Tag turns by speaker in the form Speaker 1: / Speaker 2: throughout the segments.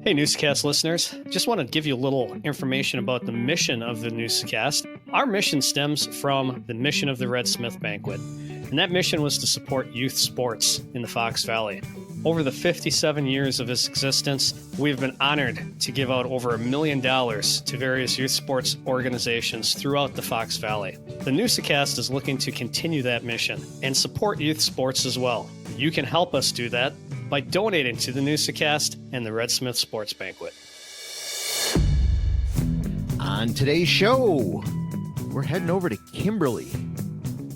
Speaker 1: Hey, Newsa-Cast listeners. Just want to give you a little information about the mission of the Newsa-Cast. Our mission stems from the mission of the Red Smith Banquet, and that mission was to support youth sports in the Fox Valley. Over the 57 years of its existence, we've been honored to give out over $1 million to various youth sports organizations throughout the Fox Valley. The Newsa-Cast is looking to continue that mission and support youth sports as well. You can help us do that by donating to the Newsa-Cast and the Red Smith Sports Banquet.
Speaker 2: On today's show, we're heading over to Kimberly.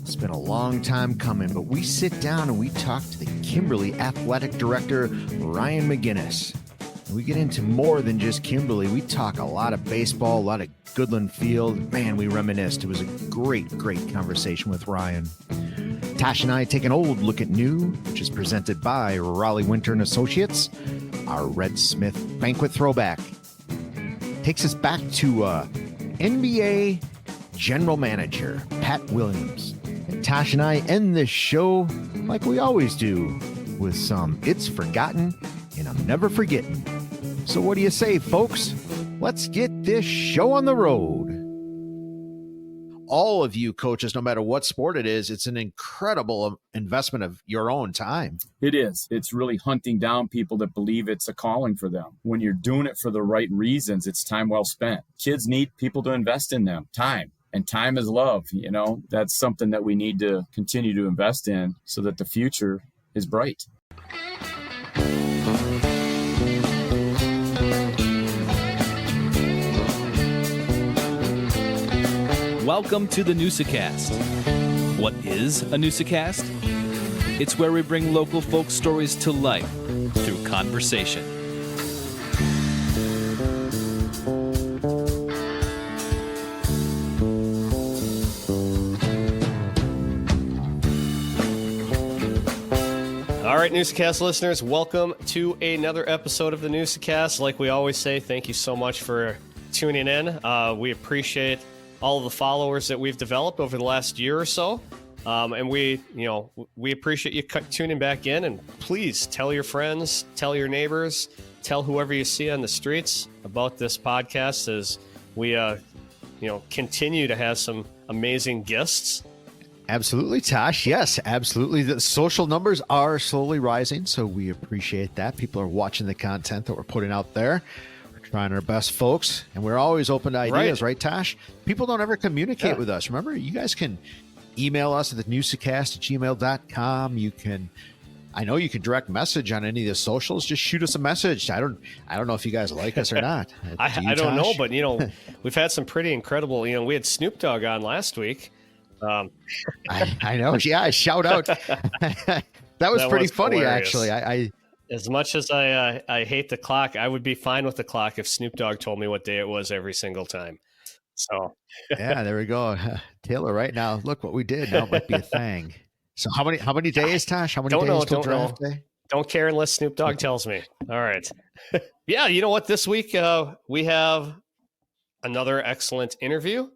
Speaker 2: It's been a long time coming, but we sit down and we talk to the Kimberly Athletic Director, Ryan McGinnis. We get into more than just Kimberly. We talk a lot of baseball, a lot of Goodland Field. Man, we reminisced. It was a great conversation with Ryan. Tosh and I take an old look at new, which is presented by Raleigh Winter and Associates. Our Red Smith Banquet Throwback takes us back to NBA General Manager Pat Williams. And Tosh and I end this show like we always do with some It's Forgotten and I'm Never Forgetting. So what do you say, folks? Let's get this show on the road. All of you coaches, no matter what sport it is, it's an incredible investment of your own time.
Speaker 3: It is. It's really hunting down people that believe it's a calling for them. When you're doing it for the right reasons, it's time well spent. Kids need people to invest in them, time. And time is love. You know, that's something that we need to continue to invest in so that the future is bright.
Speaker 4: Welcome to the Newsa-Cast. What is a Newsa-Cast? It's where we bring local folk stories to life through conversation.
Speaker 1: All right, Newsa-Cast listeners, welcome to another episode of the Newsa-Cast. Like we always say, thank you so much for tuning in. We appreciate all of the followers that we've developed over the last year or so. And we appreciate you tuning back in, and please tell your friends, tell your neighbors, tell whoever you see on the streets about this podcast as we, continue to have some amazing guests.
Speaker 2: Absolutely, Tosh. Yes, absolutely. The social numbers are slowly rising, so we appreciate that. People are watching the content that we're putting out there. Trying our best, folks, and we're always open to ideas, right, Tosh? People don't ever communicate with us. Remember, you guys can email us at the newsacast@gmail.com. I know you can direct message on any of the socials. Just shoot us a message. I don't know if you guys like us or not.
Speaker 1: I don't know, but we've had some pretty incredible. We had Snoop Dogg on last week.
Speaker 2: I know. Yeah, shout out. that was pretty funny, hilarious. Actually.
Speaker 1: As much as I hate the clock, I would be fine with the clock if Snoop Dogg told me what day it was every single time. So
Speaker 2: yeah, there we go. Taylor, right now, look what we did. Now it might be a thing. So how many days, Tosh? How many days till draft day?
Speaker 1: Don't care unless Snoop Dogg tells me. All right. Yeah, you know what? This week we have another excellent interview.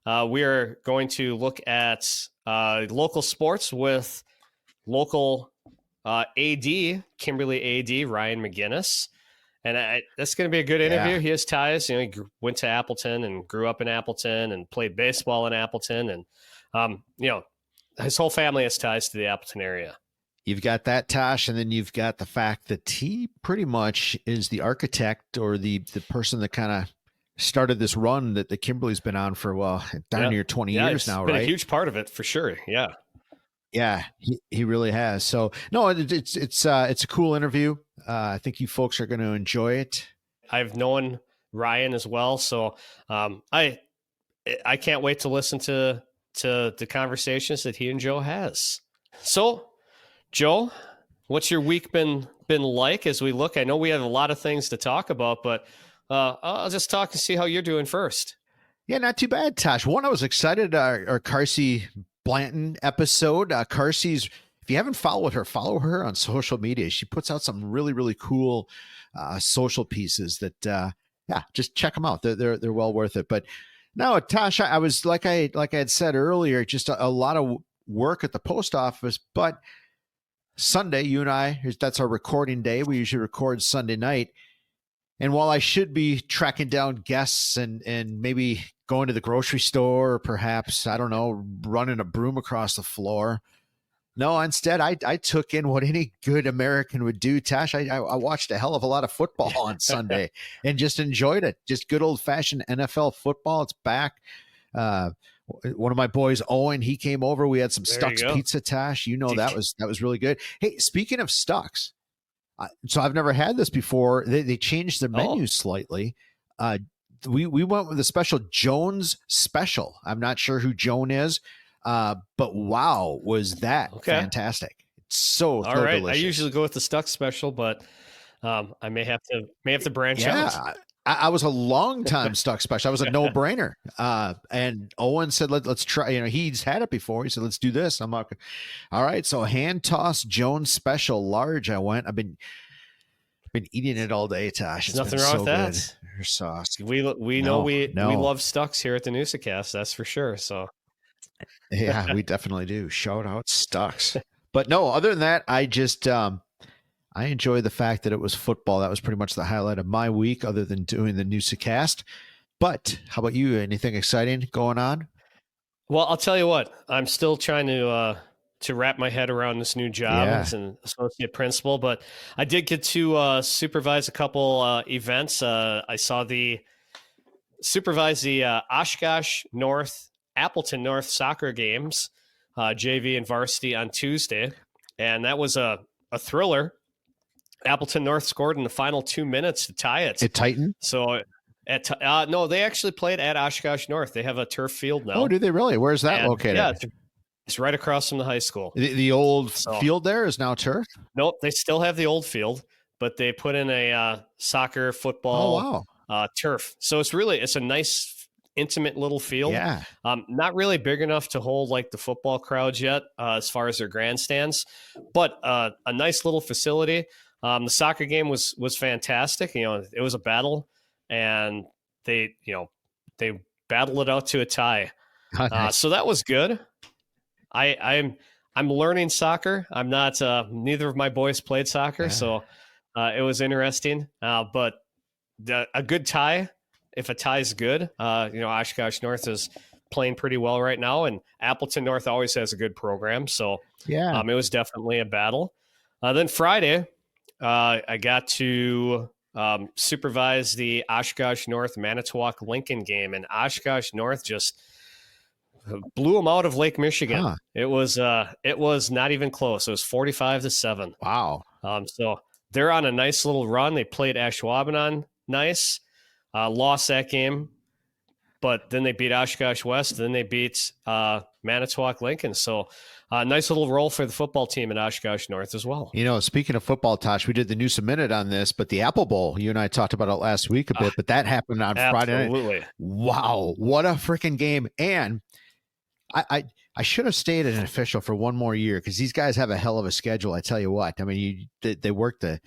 Speaker 1: We are going to look at local sports with local AD, Kimberly AD, Ryan McGinnis. And that's going to be a good interview. Yeah. He has ties. He went to Appleton and grew up in Appleton and played baseball in Appleton. And, his whole family has ties to the Appleton area.
Speaker 2: You've got that, Tosh, and then you've got the fact that he pretty much is the architect or the person that kind of started this run that the Kimberly's been on for, darn near 20 years now, right?
Speaker 1: Been a huge part of it for sure. Yeah.
Speaker 2: Yeah, he really has. So no, it's a cool interview. I think you folks are going to enjoy it.
Speaker 1: I've known Ryan as well, so I can't wait to listen to the conversations that he and Joe has. So, Joe, what's your week been like as we look? I know we have a lot of things to talk about, but I'll just talk and see how you're doing first.
Speaker 2: Yeah, not too bad, Tosh. One, I was excited. Our Carsey Blanton episode. Carsey's, if you haven't followed her, follow her on social media. She puts out some really, really cool social pieces that, just check them out. They're well worth it. But no, Tasha, I was like I had said earlier, just a lot of work at the post office. But Sunday, you and I, that's our recording day. We usually record Sunday night. And while I should be tracking down guests and maybe going to the grocery store or perhaps, I don't know, running a broom across the floor, no, instead I took in what any good American would do. Tosh, I watched a hell of a lot of football on Sunday and just enjoyed it. Just good old-fashioned NFL football. It's back. One of my boys, Owen, he came over. We had some Stuck's pizza, Tosh. You know, that was really good. Hey, speaking of Stuck's, so I've never had this before. They changed their menu slightly. We went with a special Jones special. I'm not sure who Joan is, but wow, was that fantastic! It's so
Speaker 1: right.
Speaker 2: delicious.
Speaker 1: I usually go with the Stuck special, but I may have to branch out.
Speaker 2: I was a long time Stuck special. I was a no brainer. And Owen said, let's try, he's had it before. He said, let's do this. I'm like, all right. So hand toss Jones special large. I went, I've been eating it all day, Tosh. It's
Speaker 1: nothing wrong with that.
Speaker 2: Your sauce.
Speaker 1: We love Stucks here at the Newsa-Cast. That's for sure. So
Speaker 2: yeah, we definitely do. Shout out Stucks. But no, other than that, I just, I enjoy the fact that it was football. That was pretty much the highlight of my week, other than doing the Newsa-Cast. But how about you? Anything exciting going on?
Speaker 1: Well, I'll tell you what. I'm still trying to wrap my head around this new job as an associate principal. But I did get to supervise a couple events. I saw supervise the Oshkosh North, Appleton North soccer games, JV and varsity on Tuesday, and that was a thriller. Appleton North scored in the final 2 minutes to tie it.
Speaker 2: At Titan?
Speaker 1: So, no, they actually played at Oshkosh North. They have a turf field now.
Speaker 2: Oh, do they really? Where's that located?
Speaker 1: Yeah, it's right across from the high school.
Speaker 2: The old field there is now turf?
Speaker 1: Nope, they still have the old field, but they put in a soccer, football turf. So it's a nice, intimate little field.
Speaker 2: Yeah.
Speaker 1: Not really big enough to hold like the football crowds yet as far as their grandstands, but a nice little facility. The soccer game was fantastic. It was a battle, and they battled it out to a tie. So that was good. I'm learning soccer. I'm not. Neither of my boys played soccer, so it was interesting. But a good tie, if a tie is good, Oshkosh North is playing pretty well right now, and Appleton North always has a good program. So it was definitely a battle. Then Friday. I got to supervise the Oshkosh North Manitowoc Lincoln game, and Oshkosh North just blew them out of Lake Michigan. It was not even close. It was 45-7.
Speaker 2: Wow.
Speaker 1: So they're on a nice little run. They played Ashwaubenon nice, lost that game, but then they beat Oshkosh West. Then they beat Manitowoc Lincoln. So nice little role for the football team in Oshkosh North as well.
Speaker 2: Speaking of football, Tosh, we did the Newsa Minute on this, but the Apple Bowl, you and I talked about it last week a bit, but that happened on Friday night. Wow, what a freaking game. And I should have stayed an official for one more year because these guys have a hell of a schedule. I tell you what. I mean, they worked a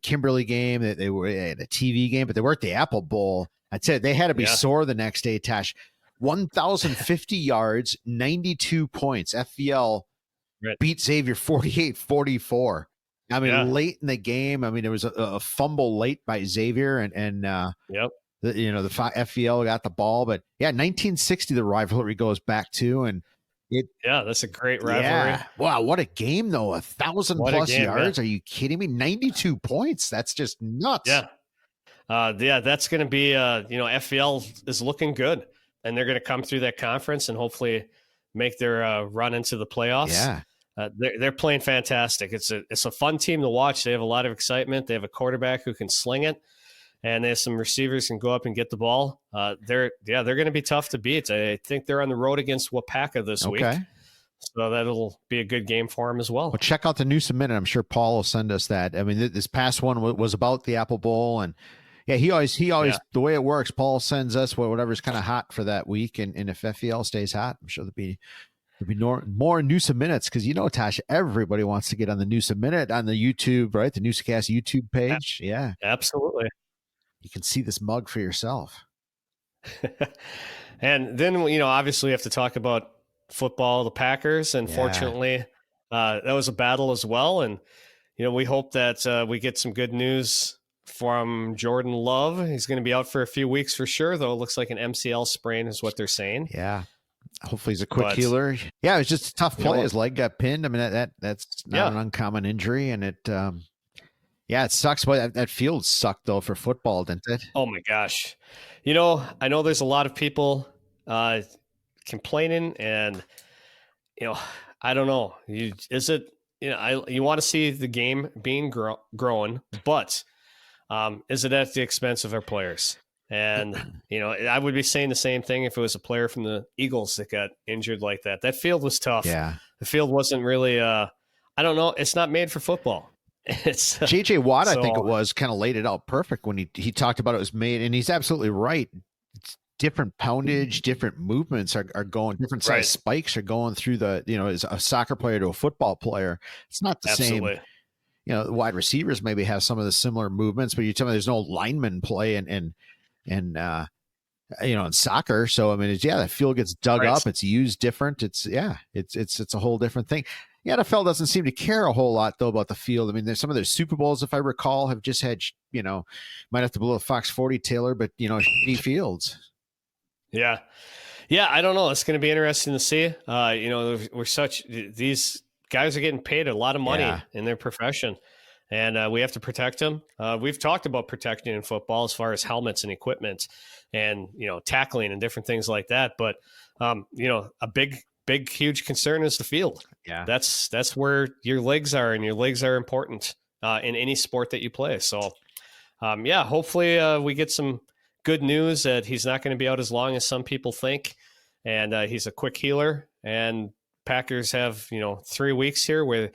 Speaker 2: Kimberly game, they were at a TV game, but they worked the Apple Bowl. I'd say they had to be sore the next day, Tosh. 1,050 yards, 92 points. FVL beat Xavier 48-44. I mean, late in the game, there was a fumble late by Xavier, and the FVL got the ball. But 1960, the rivalry goes back to, and
Speaker 1: that's a great rivalry.
Speaker 2: Yeah. Wow, what a game though! 1,000+ yards. Man. Are you kidding me? 92 points. That's just nuts.
Speaker 1: That's going to be. FVL is looking good. And they're going to come through that conference and hopefully make their run into the playoffs.
Speaker 2: Yeah,
Speaker 1: they're playing fantastic. It's a fun team to watch. They have a lot of excitement. They have a quarterback who can sling it, and they have some receivers who can go up and get the ball. They're going to be tough to beat. I think they're on the road against Wapaka this week, so that'll be a good game for them as well.
Speaker 2: Well, check out the Newsa Minute. I'm sure Paul will send us that. I mean, this past one was about the Apple Bowl and. Yeah, he always the way it works, Paul sends us whatever's kind of hot for that week, and if FEL stays hot, I'm sure there'll be more Newsa Minutes because Tosh, everybody wants to get on the Newsa Minute on the YouTube, right? The Newsa-Cast YouTube page. Yeah,
Speaker 1: absolutely.
Speaker 2: You can see this mug for yourself.
Speaker 1: And then obviously we have to talk about football, the Packers, and fortunately that was a battle as well, and we hope that we get some good news from Jordan Love. He's going to be out for a few weeks for sure, though. It looks like an MCL sprain is what they're saying.
Speaker 2: Yeah. Hopefully he's a quick healer. Yeah, it was just a tough play. His leg got pinned. I mean, that's not an uncommon injury, and it sucks. But that field sucked though for football, didn't it?
Speaker 1: Oh my gosh. I know there's a lot of people complaining, and I don't know. You want to see the game being grown, but is it at the expense of our players? And, I would be saying the same thing if it was a player from the Eagles that got injured like that. That field was tough.
Speaker 2: Yeah.
Speaker 1: The field wasn't really, I don't know. It's not made for football. It's
Speaker 2: J.J. Watt, I think it was, kind of laid it out perfect when he talked about it was made, and he's absolutely right. It's different poundage, different movements are going, different size spikes are going through as a soccer player to a football player. It's not the same. The wide receivers maybe have some of the similar movements, but you tell me there's no lineman play in soccer. So I mean, the field gets dug up, it's used different. It's a whole different thing. The NFL doesn't seem to care a whole lot though about the field. I mean, there's some of their Super Bowls, if I recall, have just had might have to blow a Fox 40 Taylor, but shitty fields.
Speaker 1: Yeah, I don't know. It's going to be interesting to see. These guys are getting paid a lot of money in their profession, and we have to protect them. We've talked about protecting in football as far as helmets and equipment and, tackling and different things like that. But, a big, huge concern is the field.
Speaker 2: Yeah.
Speaker 1: That's where your legs are, and your legs are important in any sport that you play. So, hopefully we get some good news that he's not going to be out as long as some people think. And he's a quick healer, and Packers have, 3 weeks here where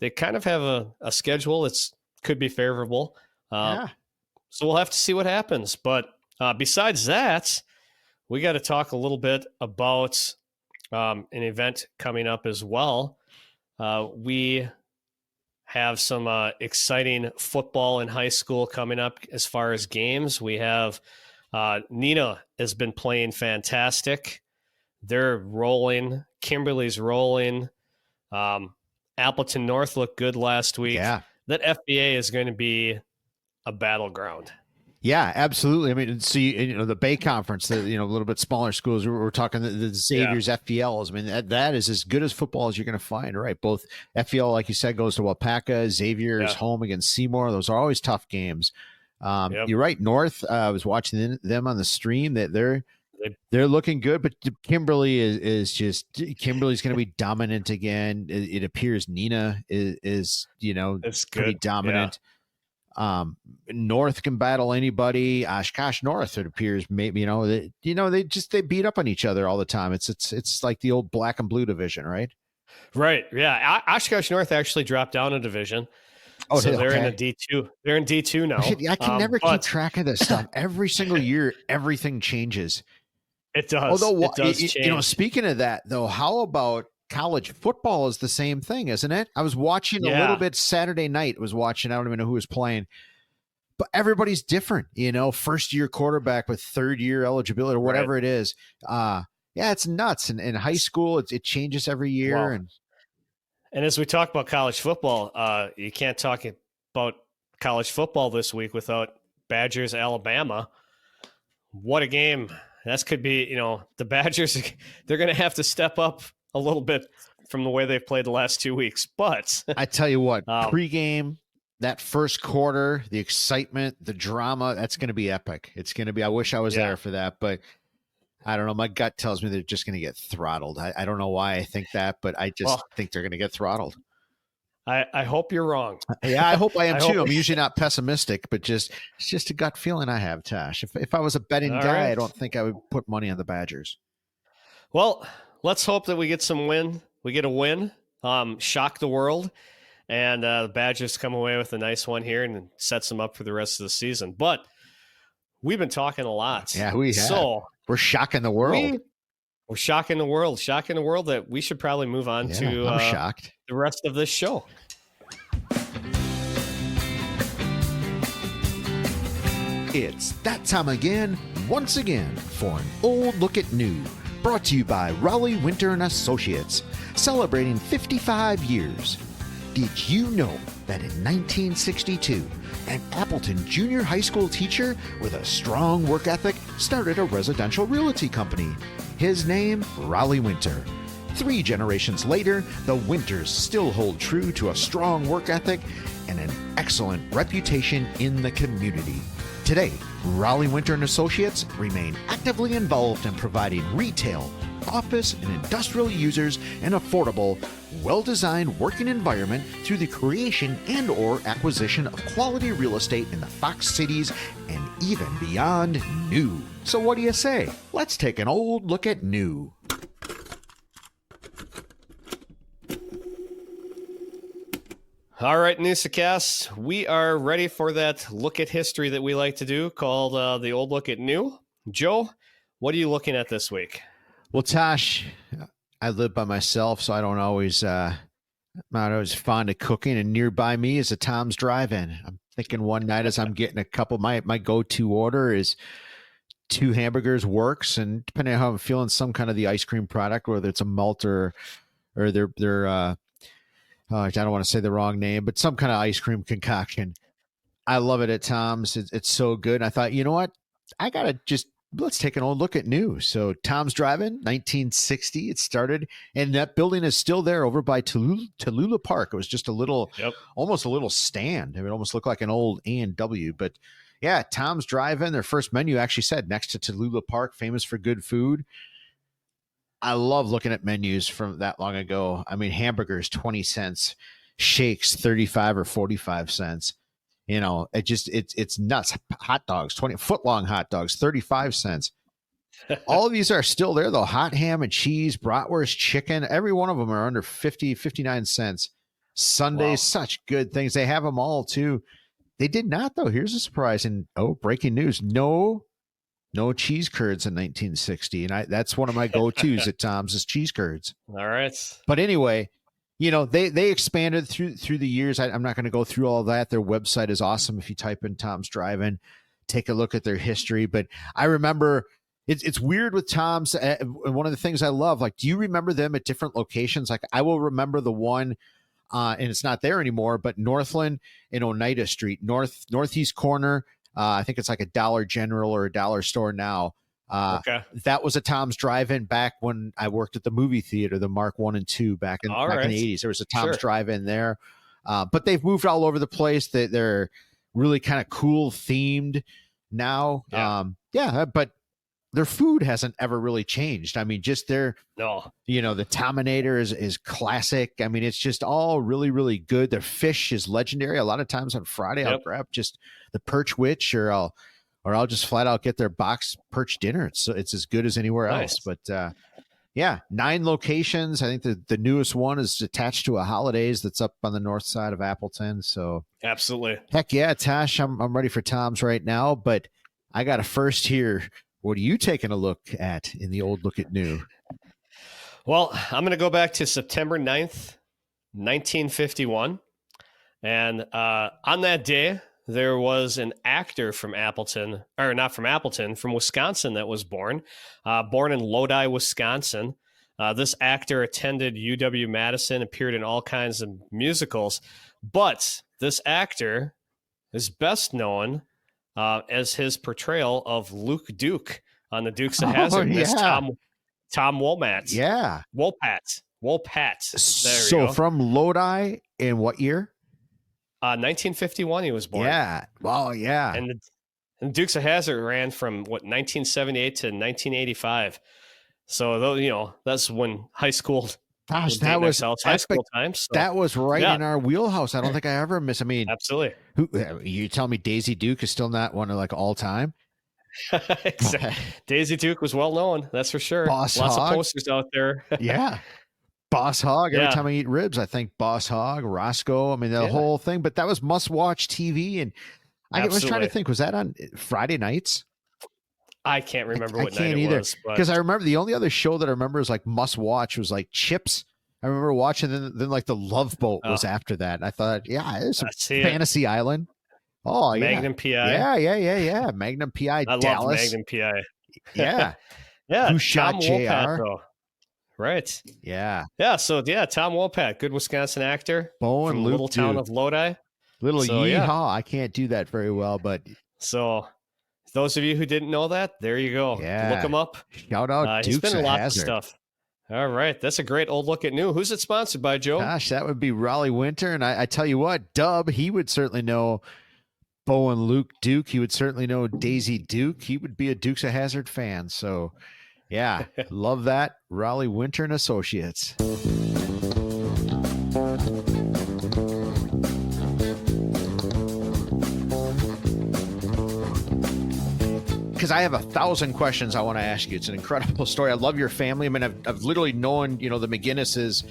Speaker 1: they kind of have a schedule that's could be favorable. So we'll have to see what happens. But besides that, we got to talk a little bit about an event coming up as well. We have some exciting football in high school coming up as far as games. We have Nina has been playing fantastic. They're rolling. Kimberly's rolling. Appleton North looked good last week.
Speaker 2: Yeah.
Speaker 1: That FBA is going to be a battleground.
Speaker 2: Yeah, absolutely. I mean, see, the Bay Conference, a little bit smaller schools. We're talking the Xavier's FPLs. I mean, that is as good as football as you're going to find, right? Both FPL, like you said, goes to Wapaka. Xavier is home against Seymour. Those are always tough games. You're right. North, I was watching them on the stream. That they're looking good, but Kimberly is Kimberly's going to be dominant again. It appears Nina is pretty dominant.
Speaker 1: Yeah.
Speaker 2: North can battle anybody. Oshkosh North, it appears, maybe they beat up on each other all the time. It's like the old black and blue division, right?
Speaker 1: Right. Yeah. Oshkosh North actually dropped down a division. Oh, so they're in a D2. They're in D2 now.
Speaker 2: I can never keep track of this stuff. Every single year, everything changes.
Speaker 1: It does.
Speaker 2: Although
Speaker 1: it does change.
Speaker 2: Speaking of that, though, how about college football is the same thing, isn't it? I was watching a little bit Saturday night. I don't even know who was playing, but everybody's different, first year quarterback with third year eligibility or whatever it is. It's nuts. And in high school, it changes every year.
Speaker 1: Wow. And as we talk about college football, you can't talk about college football this week without Badgers, Alabama. What a game. That could be, the Badgers, they're going to have to step up a little bit from the way they've played the last 2 weeks. But
Speaker 2: I tell you what, pregame, that first quarter, the excitement, the drama, that's going to be epic. It's going to be, I wish I was there for that, but I don't know. My gut tells me they're just going to get throttled. I don't know why I think that, but I just think they're going to get throttled.
Speaker 1: I hope you're wrong.
Speaker 2: Yeah, I hope I am too. I'm usually not pessimistic, but it's just a gut feeling I have, Tosh. If I was a betting guy, I don't think I would put money on the Badgers.
Speaker 1: Well, let's hope that we get some win. We get a win, shock the world, and the Badgers come away with a nice one here and sets them up for the rest of the season. But we've been talking a lot.
Speaker 2: Yeah, we have.
Speaker 1: So
Speaker 2: we're shocking the world.
Speaker 1: We're shocking the world. Shocking the world that we should probably move on to
Speaker 2: I'm shocked.
Speaker 1: The rest of this show.
Speaker 2: It's that time again, once again, for an old look at new. Brought to you by Raleigh Winter and Associates, celebrating 55 years. Did you know that in 1962, an Appleton junior high school teacher with a strong work ethic started a residential realty company. His name, Raleigh Winter. 3 generations later, the Winters still hold true to a strong work ethic and an excellent reputation in the community. Today, Raleigh Winter and Associates remain actively involved in providing retail, office, and industrial users an affordable, well-designed working environment through the creation and/or acquisition of quality real estate in the Fox cities and even beyond new. So what do you say? Let's take an old look at new.
Speaker 1: All right, Newsa-Cast, we are ready for that look at history that we like to do called the Old Look at New. Joe, what are you looking at this week?
Speaker 2: Well, Tosh, I live by myself, so I don't always, I'm not always fond of cooking. And nearby me is a Tom's Drive-In. I'm thinking one night as I'm getting a couple, my go-to order is 2 hamburgers works, and depending on how I'm feeling, some kind of the ice cream product, whether it's a malt or their I don't want to say the wrong name, but some kind of ice cream concoction. I love it at Tom's. It's so good. And I thought, you know what? Let's take an old look at new. So Tom's Drive-In, 1960, it started, and that building is still there over by Tallulah Park. It was just almost a little stand. It would almost look like an old A&W, but yeah, Tom's Drive-In, their first menu actually said next to Tallulah Park, famous for good food. I love looking at menus from that long ago. I mean, hamburgers, 20 cents, shakes, 35 or 45 cents. You know, it's nuts. Hot dogs, 20-foot-long hot dogs, 35 cents. All of these are still there, though. Hot ham and cheese, bratwurst, chicken, every one of them are under 50, 59 cents. Sundays, wow. Such good things. They have them all, too. They did not, though. Here's a surprise. And, breaking news. No cheese curds in 1960. And that's one of my go-tos at Tom's is cheese curds.
Speaker 1: All right.
Speaker 2: But anyway, they expanded through the years. I'm not going to go through all that. Their website is awesome. If you type in Tom's Drive-In, take a look at their history. But I remember it's weird with Tom's. One of the things I love, like, do you remember them at different locations? Like, I will remember the one, and it's not there anymore, but Northland and Oneida Street, northeast corner. I think it's like a Dollar General or a dollar store now. Okay. That was a Tom's Drive-In back when I worked at the movie theater, the Mark 1 and 2 back in the 80s. There was a Tom's Drive-In there. But they've moved all over the place. They're really kind of cool themed now. Yeah. But their food hasn't ever really changed. I mean, just the Tominator is classic. I mean, it's just all really, really good. Their fish is legendary. A lot of times on Friday, I'll grab just the perch witch, or I'll just flat out get their box perch dinner. It's as good as anywhere else. But 9 locations. I think the newest one is attached to a Holidays that's up on the north side of Appleton. So
Speaker 1: absolutely,
Speaker 2: heck yeah, Tosh, I'm ready for Tom's right now. But I got to first hear, what are you taking a look at in the old look at new?
Speaker 1: Well, I'm going to go back to September 9th, 1951. And on that day, there was an actor from Appleton, or not from Appleton, from Wisconsin that was born in Lodi, Wisconsin. This actor attended UW-Madison, appeared in all kinds of musicals. But this actor is best known as his portrayal of Luke Duke on the Dukes of Hazzard. Tom Wopat.
Speaker 2: Yeah.
Speaker 1: Wopat.
Speaker 2: So from Lodi in what year?
Speaker 1: 1951 he was born.
Speaker 2: Yeah. Well, yeah.
Speaker 1: And the Dukes of Hazzard ran from 1978 to 1985. So that's when high school.
Speaker 2: Gosh, that was
Speaker 1: high school times. So.
Speaker 2: That was right in our wheelhouse. I don't think I ever miss. I mean,
Speaker 1: absolutely.
Speaker 2: You tell me Daisy Duke is still not one of like all time?
Speaker 1: Daisy Duke was well known. That's for sure.
Speaker 2: Lots
Speaker 1: of posters out there.
Speaker 2: Yeah. Boss Hogg. Every time I eat ribs, I think Boss Hogg, Roscoe. I mean, the whole thing. But that was must-watch TV. And I was trying to think, was that on Friday nights?
Speaker 1: I can't remember what night it was.
Speaker 2: Because I remember the only other show that I remember is like must-watch was like Chips. I remember watching, then like the Love Boat was after that. And I thought, it's Fantasy Island. Oh,
Speaker 1: Magnum PI.
Speaker 2: Yeah. Magnum PI.
Speaker 1: I
Speaker 2: Dallas.
Speaker 1: love Magnum PI.
Speaker 2: Yeah.
Speaker 1: Who
Speaker 2: shot JR?
Speaker 1: Right.
Speaker 2: Yeah.
Speaker 1: Yeah. So Tom Wopat, good Wisconsin actor
Speaker 2: Bo and
Speaker 1: from the
Speaker 2: Luke
Speaker 1: little town
Speaker 2: Duke.
Speaker 1: of Lodi.
Speaker 2: Little
Speaker 1: So,
Speaker 2: yeehaw.
Speaker 1: yeah.
Speaker 2: I can't do that very well, but
Speaker 1: So those of you who didn't know that, there you go.
Speaker 2: yeah.
Speaker 1: Look him up.
Speaker 2: Shout out
Speaker 1: He's
Speaker 2: Dukes
Speaker 1: been in
Speaker 2: of
Speaker 1: lots of
Speaker 2: Hazzard.
Speaker 1: stuff. All right. That's a great old look at new. Who's it sponsored by, Joe?
Speaker 2: Gosh, that would be Raleigh Winter. And I tell you what, Dub, he would certainly know Bo and Luke Duke. He would certainly know Daisy Duke. He would be a Dukes of Hazzard fan. So, yeah, love that. Raleigh Winter and Associates. Because I have 1,000 questions I want to ask you. It's an incredible story. I love your family. I mean, I've literally known, the McGinnises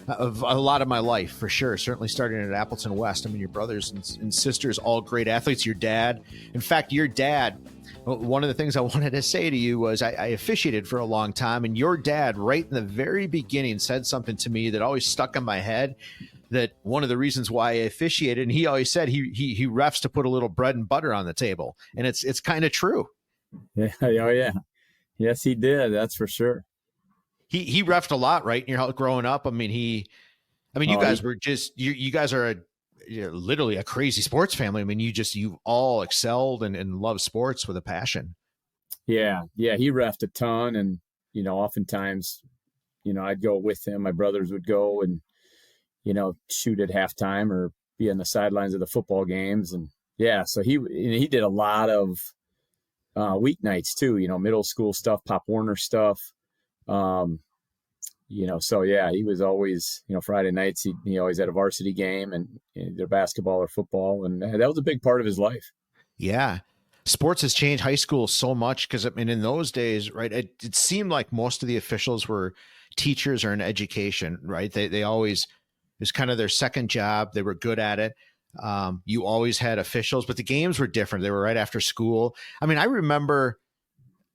Speaker 2: of a lot of my life, for sure. Certainly starting at Appleton West. I mean, your brothers and sisters, all great athletes. Your dad, in fact, your dad, one of the things I wanted to say to you was I officiated for a long time, and your dad, right in the very beginning, said something to me that always stuck in my head. That one of the reasons why I officiated, and he always said he refs to put a little bread and butter on the table, and it's kind of true.
Speaker 3: Yeah. Oh, yeah. Yes, he did. That's for sure.
Speaker 2: He refed a lot, right? In your growing up. I mean, you guys were just, you guys are literally a crazy sports family. I mean, you all excelled and love sports with a passion.
Speaker 3: Yeah. Yeah. He refed a ton. And, oftentimes, I'd go with him. My brothers would go and, shoot at halftime or be on the sidelines of the football games. And yeah, so he did a lot of weeknights too, middle school stuff, Pop Warner stuff. So yeah, he was always, Friday nights, he always had a varsity game and either basketball or football. And that was a big part of his life.
Speaker 2: Yeah. Sports has changed high school so much because, I mean, in those days, right, it seemed like most of the officials were teachers or in education, right? They always, it was kind of their second job. They were good at it. You always had officials, but the games were different. They were right after school. I mean, I remember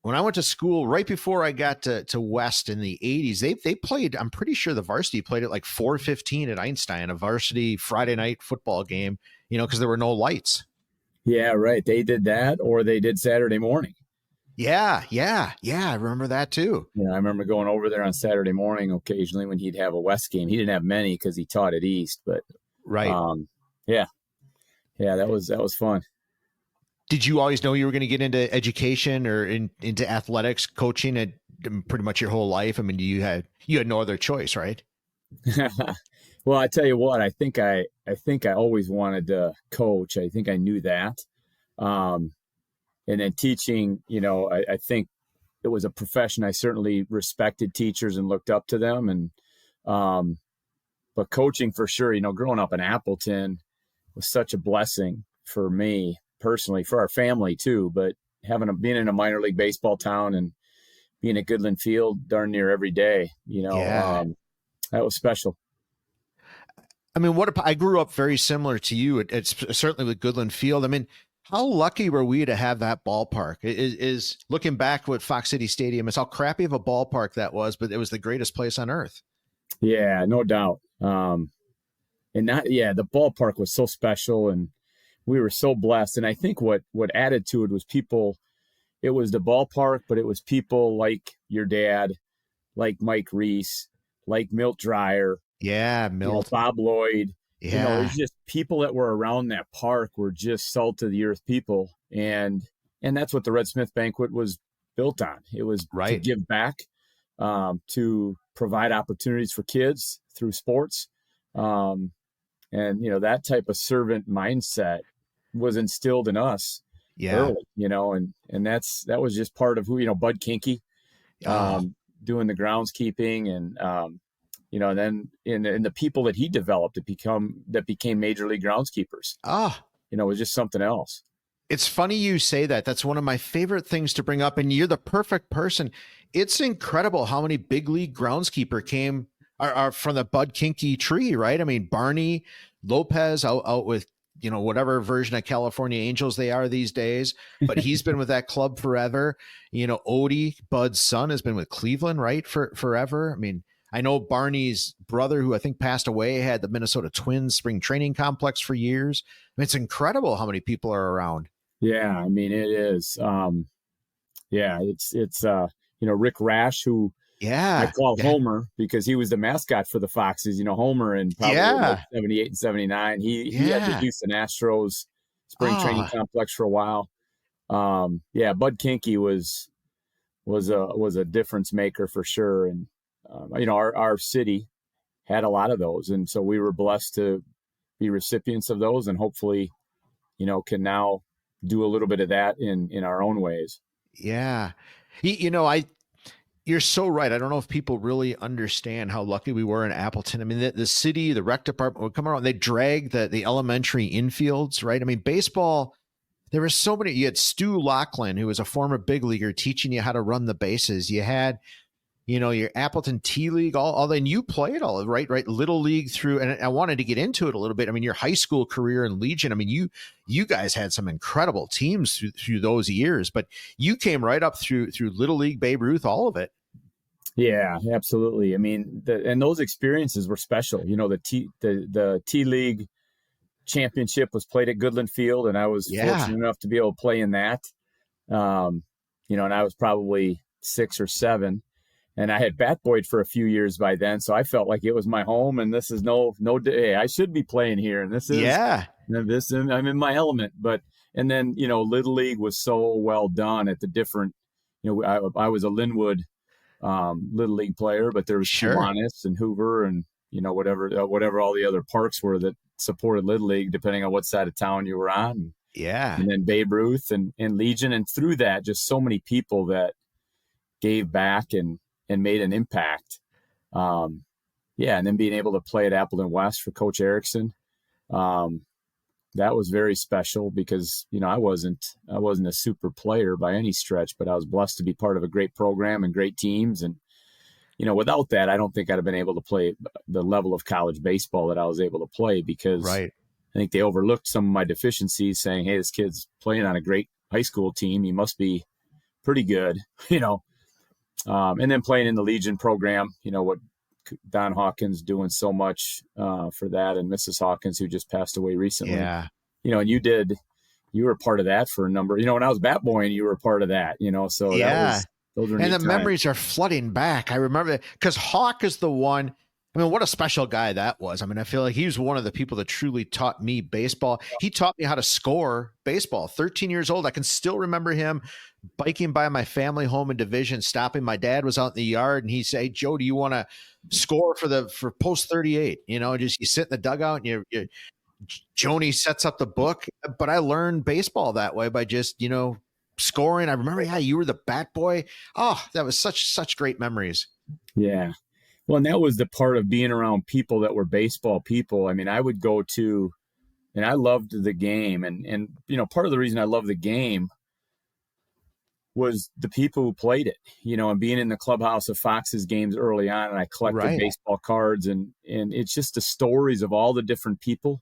Speaker 2: when I went to school right before I got to West in the 80s, they played, I'm pretty sure the varsity played at like 4:15 at Einstein, a varsity Friday night football game, because there were no lights.
Speaker 3: Yeah, right. They did that, or they did Saturday morning.
Speaker 2: Yeah. I remember that too.
Speaker 3: Yeah, I remember going over there on Saturday morning occasionally when he'd have a West game. He didn't have many because he taught at East, but
Speaker 2: right.
Speaker 3: Yeah, that was fun.
Speaker 2: Did you always know you were going to get into education or into athletics, coaching at pretty much your whole life? I mean, you had no other choice, right?
Speaker 3: Well, I tell you what, I think I always wanted to coach. I think I knew that. And then teaching, I think it was a profession. I certainly respected teachers and looked up to them. And, but coaching for sure, growing up in Appleton was such a blessing for me personally, for our family too, but being in a minor league baseball town and being at Goodland Field darn near every day, that was special.
Speaker 2: I mean, I grew up very similar to you. It's certainly with Goodland Field. I mean, how lucky were we to have that ballpark? Is looking back with Fox City Stadium, it's how crappy of a ballpark that was, but it was the greatest place on earth.
Speaker 3: Yeah, no doubt. The ballpark was so special and we were so blessed. And I think what added to it was people. It was the ballpark, but it was people like your dad, like Mike Reese, like Milt Dreyer.
Speaker 2: Yeah, Milt.
Speaker 3: Bob Lloyd.
Speaker 2: Yeah.
Speaker 3: It was just people that were around that park were just salt of the earth people. And that's what the Red Smith Banquet was built on. It was to give back, to provide opportunities for kids through sports. And that type of servant mindset was instilled in us early, and that was just part of who, Bud Kinky, doing the groundskeeping and, then in the people that he developed that became major league groundskeepers. It was just something else.
Speaker 2: It's funny you say that. That's one of my favorite things to bring up, and you're the perfect person. It's incredible how many big league groundskeeper are from the Bud Kinky tree, right? I mean, Barney Lopez out with, whatever version of California Angels they are these days, but he's been with that club forever. Odie, Bud's son, has been with Cleveland, right, for forever. I mean, I know Barney's brother, who I think passed away, had the Minnesota Twins spring training complex for years. I mean, it's incredible how many people are around.
Speaker 3: Yeah, I mean, it is. It's Rick Rash, who I call Homer because he was the mascot for the Foxes. Homer in probably like 78 and 79. He had the Houston Astros spring training complex for a while. Bud Kinky was a difference maker for sure. And our city had a lot of those, and so we were blessed to be recipients of those, and hopefully, can now do a little bit of that in our own ways.
Speaker 2: Yeah. You're so right. I don't know if people really understand how lucky we were in Appleton. I mean, the city, the rec department would come around, they drag the elementary infields, right? I mean, baseball, there were so many. You had Stu Laughlin, who was a former big leaguer, teaching you how to run the bases. You had, your Appleton T League, all then you played all right, Little League through, and I wanted to get into it a little bit. I mean, your high school career in Legion, I mean, you guys had some incredible teams through those years, but you came right up through Little League, Babe Ruth, all of it.
Speaker 3: Yeah, absolutely. I mean, and those experiences were special. The T League championship was played at Goodland Field, and I was fortunate enough to be able to play in that. And I was probably 6 or 7. And I had bat boyed for a few years by then, so I felt like it was my home. And this is no day. I should be playing here, and this is I'm in my element. And then Little League was so well done at the different. I was a Linwood Little League player, but there was Kiwanis and Hoover and whatever all the other parks were that supported Little League, depending on what side of town you were on. And then Babe Ruth and Legion, and through that, just so many people that gave back and made an impact. And then being able to play at Appleton West for Coach Erickson, that was very special because, I wasn't a super player by any stretch, but I was blessed to be part of a great program and great teams. And, without that, I don't think I'd have been able to play the level of college baseball that I was able to play, because I think they overlooked some of my deficiencies, saying, hey, this kid's playing on a great high school team. He must be pretty good, and then playing in the Legion program, what Don Hawkins doing so much for that, and Mrs. Hawkins, who just passed away recently. And you were part of that for a number, when I was bat boying, you were a part of that, so those were neat times.
Speaker 2: Memories are flooding back. I remember because Hawk is the one. I mean, what a special guy that was. I mean, I feel like he was one of the people that truly taught me baseball. He taught me how to score baseball. 13 years old. I can still remember him biking by my family home in Division, stopping. My dad was out in the yard, and he'd say, Joe, do you want to score for post 38? Just you sit in the dugout and you Joni sets up the book. But I learned baseball that way by just, scoring. I remember, you were the bat boy. Oh, that was such great memories.
Speaker 3: Yeah. Well, and that was the part of being around people that were baseball people. I mean, I would go to, and I loved the game. And part of the reason I loved the game was the people who played it, and being in the clubhouse of Fox's games early on. And I collected baseball cards, and it's just the stories of all the different people.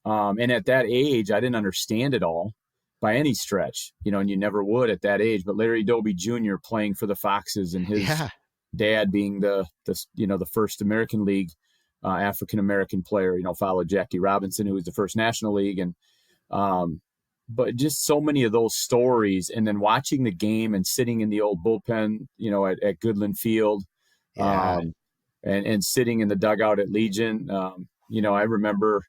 Speaker 3: And at that age, I didn't understand it all by any stretch, and you never would at that age. But Larry Doby Jr. playing for the Foxes, and his dad being the first American League African-American player, followed Jackie Robinson, who was the first National League. And but just so many of those stories, and then watching the game and sitting in the old bullpen, at Goodland Field, and sitting in the dugout at Legion. I remember,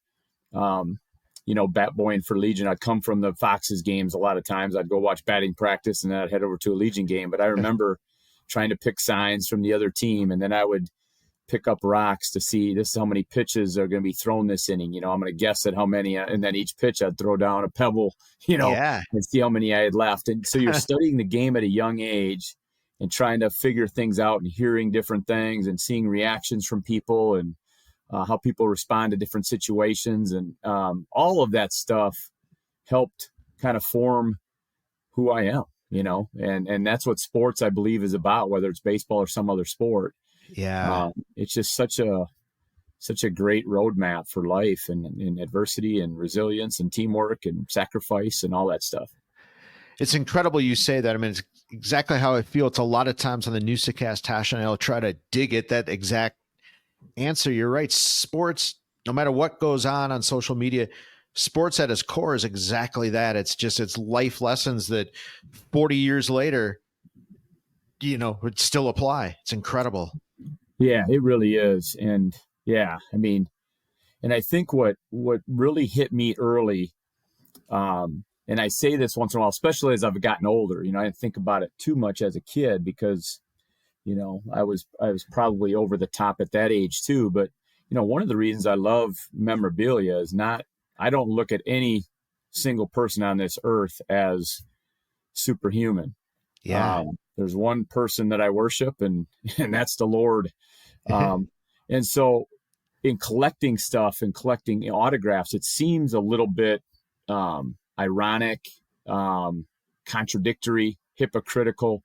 Speaker 3: bat boying for Legion. I'd come from the Foxes games a lot of times. I'd go watch batting practice, and then I'd head over to a Legion game. But I remember trying to pick signs from the other team, and then I would pick up rocks to see this is how many pitches are going to be thrown this inning. I'm going to guess at how many, and then each pitch I'd throw down a pebble, and see how many I had left. And so you're studying the game at a young age and trying to figure things out and hearing different things and seeing reactions from people and how people respond to different situations. And all of that stuff helped kind of form who I am, and that's what sports, I believe, is about, whether it's baseball or some other sport. It's just such a great roadmap for life and adversity and resilience and teamwork and sacrifice and all that stuff.
Speaker 2: It's incredible you say that. I mean, it's exactly how I feel. It's a lot of times on the Newsa-Cast, Tosh and I'll try to dig at that exact answer. You're right. Sports, no matter what goes on social media, sports at its core is exactly that. It's life lessons that 40 years later, would still apply. It's incredible.
Speaker 3: Yeah, it really is. And yeah, I mean, and I think what really hit me early, and I say this once in a while, especially as I've gotten older, I didn't think about it too much as a kid because, I was probably over the top at that age too. But, one of the reasons I love memorabilia is I don't look at any single person on this earth as superhuman.
Speaker 2: Yeah.
Speaker 3: There's one person that I worship and that's the Lord. And so in collecting stuff and collecting autographs, it seems a little bit ironic, contradictory, hypocritical,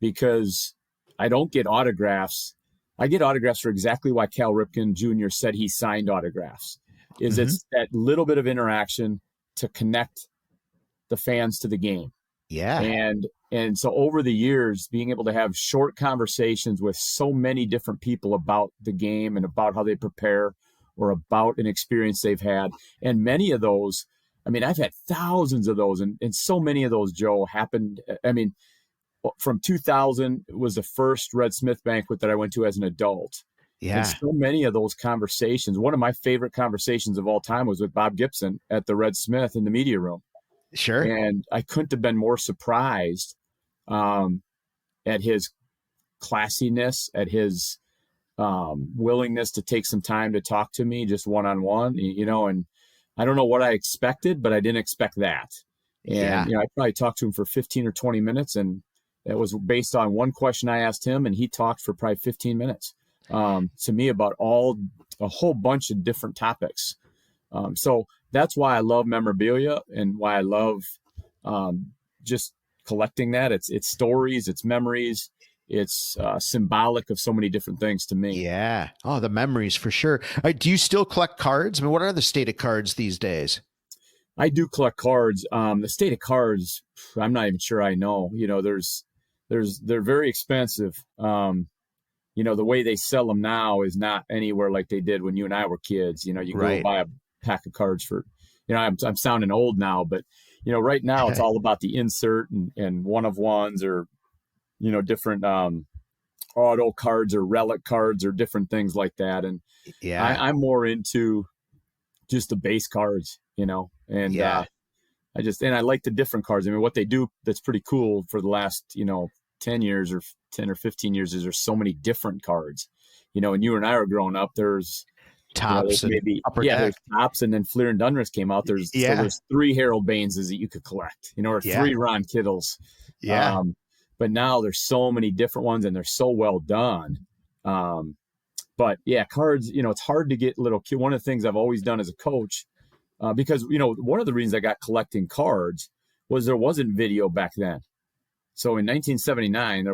Speaker 3: because I don't get autographs. I get autographs for exactly why Cal Ripken Jr. said he signed autographs. It's that little bit of interaction to connect the fans to the game.
Speaker 2: Yeah.
Speaker 3: And so over the years, being able to have short conversations with so many different people about the game and about how they prepare or about an experience they've had. And many of those, I've had thousands of those, and so many of those, Joe, happened. From 2000 was the first Red Smith banquet that I went to as an adult.
Speaker 2: Yeah.
Speaker 3: And so many of those conversations, one of my favorite conversations of all time was with Bob Gibson at the Red Smith in the media room.
Speaker 2: Sure.
Speaker 3: And I couldn't have been more surprised at his classiness, at his willingness to take some time to talk to me just one-on-one, and I don't know what I expected, but I didn't expect that. And, I probably talked to him for 15 or 20 minutes, and it was based on one question I asked him, and he talked for probably 15 minutes to me about a whole bunch of different topics. So that's why I love memorabilia and why I love just collecting that. It's stories, it's memories, it's symbolic of so many different things to me.
Speaker 2: Yeah. Oh, the memories for sure. Do you still collect cards? What are the state of cards these days?
Speaker 3: I do collect cards. The state of cards, I'm not even sure I know. They're very expensive. The way they sell them now is not anywhere like they did when you and I were kids. You go buy a pack of cards for, I'm sounding old now, but right now it's all about the insert and one of ones or, different auto cards or relic cards or different things like that. And I'm more into just the base cards, and I like the different cards. What they do that's pretty cool for the last, 10 years or 10 or 15 years is there's so many different cards, when you and I were growing up, there's
Speaker 2: tops and
Speaker 3: maybe
Speaker 2: upper deck.
Speaker 3: There's tops, and then Fleer and Dunris came out. So there's 3 Harold Bainses that you could collect, or 3 Ron Kittles.
Speaker 2: Yeah.
Speaker 3: But now there's so many different ones, and they're so well done. But yeah, cards, it's hard to get little. One of the things I've always done as a coach, because one of the reasons I got collecting cards was there wasn't video back then. So in 1979,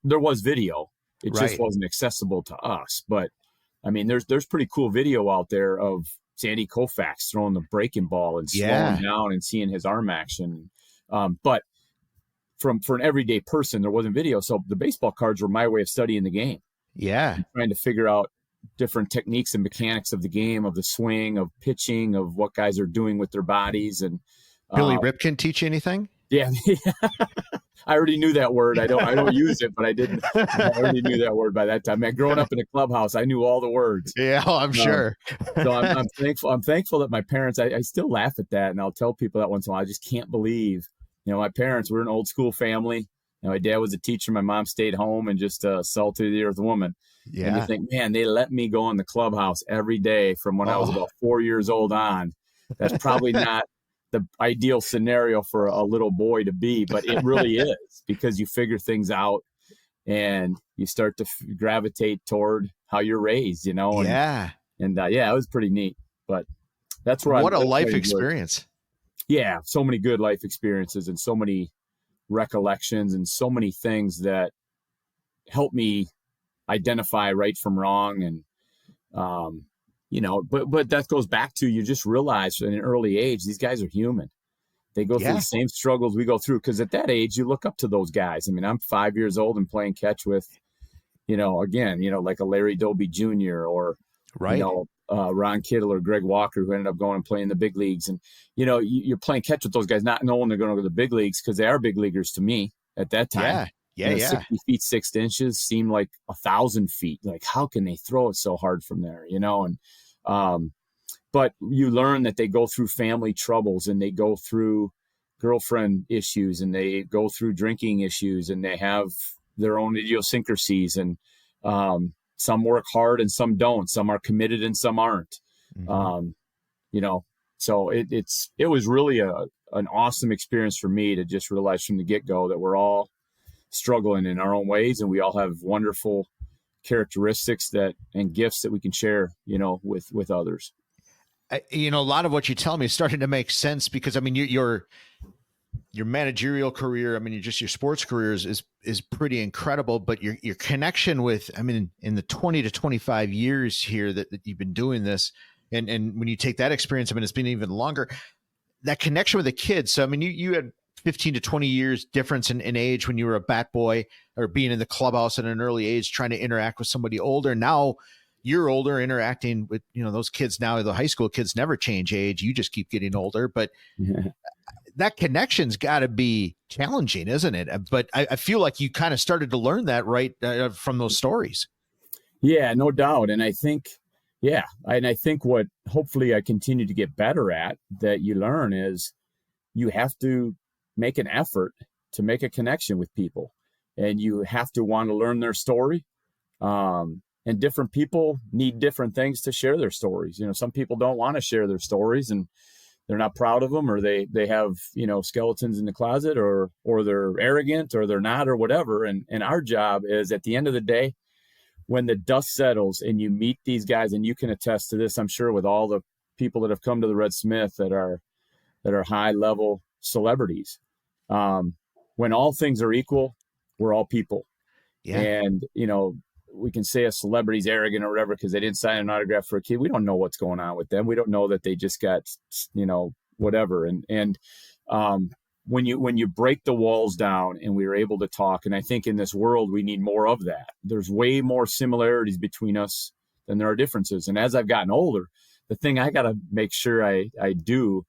Speaker 3: there was video. It just wasn't accessible to us. But there's pretty cool video out there of Sandy Koufax throwing the breaking ball and slowing down and seeing his arm action. But for an everyday person, there wasn't video. So the baseball cards were my way of studying the game.
Speaker 2: Yeah.
Speaker 3: Trying to figure out different techniques and mechanics of the game, of the swing, of pitching, of what guys are doing with their bodies. And
Speaker 2: Billy Ripken teach you anything?
Speaker 3: Yeah. I already knew that word. I don't use it, but I didn't. I already knew that word by that time. Growing up in a clubhouse, I knew all the words.
Speaker 2: Yeah, I'm sure.
Speaker 3: So I'm thankful. I'm thankful that my parents. I still laugh at that, and I'll tell people that once in a while. I just can't believe, my parents were an old school family. My dad was a teacher. My mom stayed home and just a salted to the earth woman.
Speaker 2: Yeah.
Speaker 3: And you think, man, they let me go in the clubhouse every day from when I was about 4 years old on. That's probably not the ideal scenario for a little boy to be, but it really is, because you figure things out and you start to gravitate toward how you're raised, And it was pretty neat, but that's where
Speaker 2: what a life experience.
Speaker 3: Yeah. So many good life experiences and so many recollections and so many things that help me identify right from wrong. And, but that goes back to, you just realize at an early age, these guys are human. They go through the same struggles we go through. Cause at that age, you look up to those guys. I'm 5 years old and playing catch with, like a Larry Doby Jr. or, Ron Kittle or Greg Walker, who ended up going and playing in the big leagues. And, you're playing catch with those guys, not knowing they're going to go to the big leagues, because they are big leaguers to me at that time.
Speaker 2: Yeah, yeah.
Speaker 3: 60 feet 6 inches seemed like 1,000 feet. Like, how can they throw it so hard from there? And but you learn that they go through family troubles, and they go through girlfriend issues, and they go through drinking issues, and they have their own idiosyncrasies, and some work hard and some don't. Some are committed and some aren't.
Speaker 2: Mm-hmm.
Speaker 3: So it was really an awesome experience for me to just realize from the get-go that we're all struggling in our own ways, and we all have wonderful characteristics and gifts that we can share, with others.
Speaker 2: A lot of what you tell me is starting to make sense, because I mean, your managerial career, I mean, your sports career is pretty incredible, but your connection with, I mean, in the 20 to 25 years here that you've been doing this, and when you take that experience, I mean, it's been even longer, that connection with the kids. So, I mean, you had 15 to 20 years difference in age when you were a bat boy, or being in the clubhouse at an early age, trying to interact with somebody older. Now you're older, interacting with, those kids now, the high school kids never change age. You just keep getting older, but that connection's got to be challenging, isn't it? But I feel like you kind of started to learn that right from those stories.
Speaker 3: Yeah, no doubt. And I think, what hopefully I continue to get better at, that you learn, is you have to make an effort to make a connection with people, and you have to want to learn their story. And different people need different things to share their stories. Some people don't want to share their stories, and they're not proud of them, or they have, skeletons in the closet, or they're arrogant, or they're not, or whatever. And our job is, at the end of the day, when the dust settles and you meet these guys, and you can attest to this, I'm sure, with all the people that have come to the Red Smith that are high level celebrities, when all things are equal, we're all people.
Speaker 2: Yeah.
Speaker 3: And, we can say a celebrity's arrogant or whatever because they didn't sign an autograph for a kid. We don't know what's going on with them. We don't know that they just got, whatever. And when you break the walls down and we were able to talk, and I think in this world, we need more of that. There's way more similarities between us than there are differences. And as I've gotten older, the thing I got to make sure I do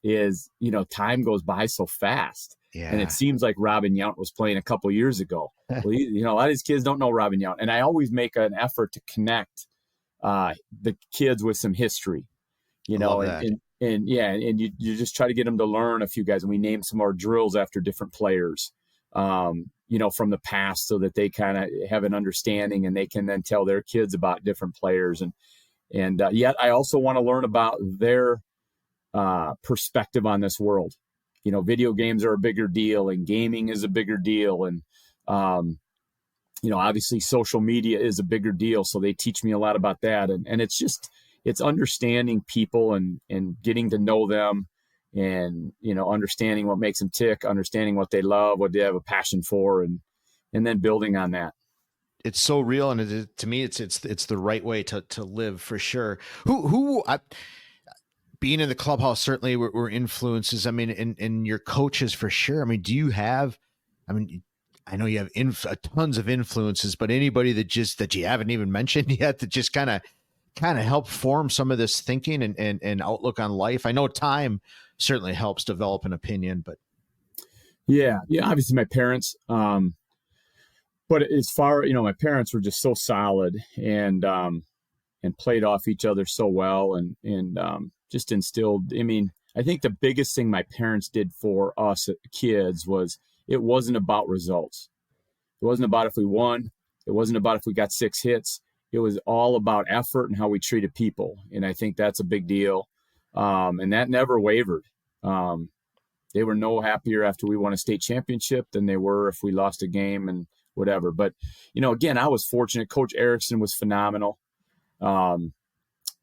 Speaker 3: is, time goes by so fast.
Speaker 2: Yeah.
Speaker 3: And it seems like Robin Yount was playing a couple years ago. Well, a lot of these kids don't know Robin Yount. And I always make an effort to connect the kids with some history, and you just try to get them to learn a few guys. And we name some of our drills after different players, from the past, so that they kind of have an understanding, and they can then tell their kids about different players. And yet I also want to learn about their perspective on this world. Video games are a bigger deal, and gaming is a bigger deal. And, obviously social media is a bigger deal. So they teach me a lot about that. And it's understanding people and getting to know them, and, understanding what makes them tick, understanding what they love, what they have a passion for, and then building on that.
Speaker 2: It's so real. And to me, it's the right way to live, for sure. Being in the clubhouse certainly were influences. I mean, and your coaches, for sure. I mean, do you have, I know you have tons of influences, but anybody that you haven't even mentioned yet, that just kind of help form some of this thinking and outlook on life? I know time certainly helps develop an opinion, but
Speaker 3: yeah, obviously my parents, but as far, my parents were just so solid and played off each other so well, and just instilled. I think the biggest thing my parents did for us kids was, it wasn't about results. It wasn't about if we won. It wasn't about if we got 6 hits. It was all about effort and how we treated people. And I think that's a big deal. And that never wavered. They were no happier after we won a state championship than they were if we lost a game and whatever. But, again, I was fortunate. Coach Erickson was phenomenal.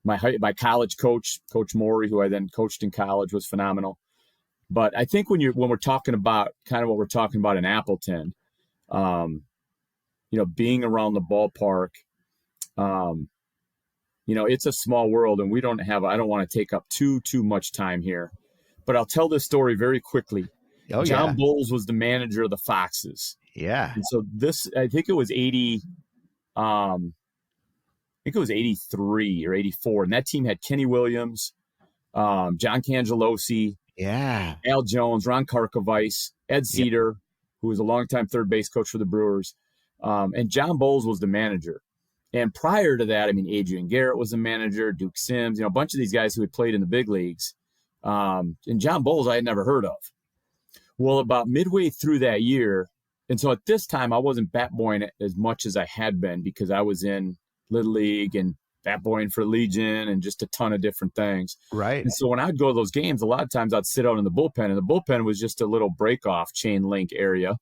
Speaker 3: My college coach, Coach Morey, who I then coached in college, was phenomenal. But I think when we're talking about kind of what we're talking about in Appleton, being around the ballpark, it's a small world, and I don't want to take up too much time here, but I'll tell this story very quickly. John Bowles was the manager of the Foxes.
Speaker 2: Yeah.
Speaker 3: And so I think it was 83 or 84. And that team had Kenny Williams, John Cangelosi, Al Jones, Ron Karkovice, Ed Cedar, who was a longtime third base coach for the Brewers. And John Bowles was the manager. And prior to that, I mean, Adrian Garrett was the manager, Duke Sims, a bunch of these guys who had played in the big leagues. And John Bowles I had never heard of. Well, about midway through that year, and so at this time, I wasn't bat boying as much as I had been because I was in Little League and bat boying for Legion and just a ton of different things.
Speaker 2: Right.
Speaker 3: And so when I'd go to those games, a lot of times I'd sit out in the bullpen, and the bullpen was just a little break-off chain link area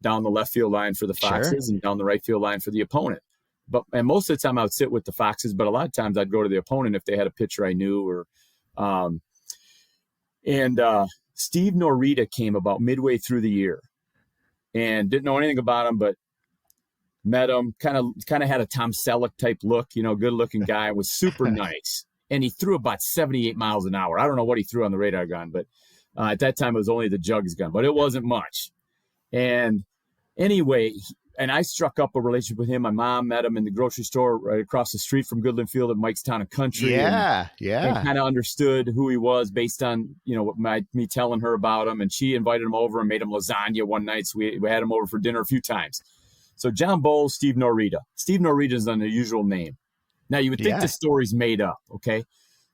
Speaker 3: down the left field line for the Foxes and down the right field line for the opponent. And most of the time I would sit with the Foxes, but a lot of times I'd go to the opponent if they had a pitcher I knew. Steve Norita came about midway through the year and didn't know anything about him, but met him, kind of had a Tom Selleck type look, good looking guy, was super nice. And he threw about 78 miles an hour. I don't know what he threw on the radar gun, but at that time it was only the jugs gun, but it wasn't much. And anyway, and I struck up a relationship with him. My mom met him in the grocery store right across the street from Goodland Field at Mike's Town and Country. And kind of understood who he was based on, me telling her about him. And she invited him over and made him lasagna one night. So we had him over for dinner a few times. So John Bowles, Steve Norita. Steve Norita is an unusual name. Now, you would think the story's made up, okay?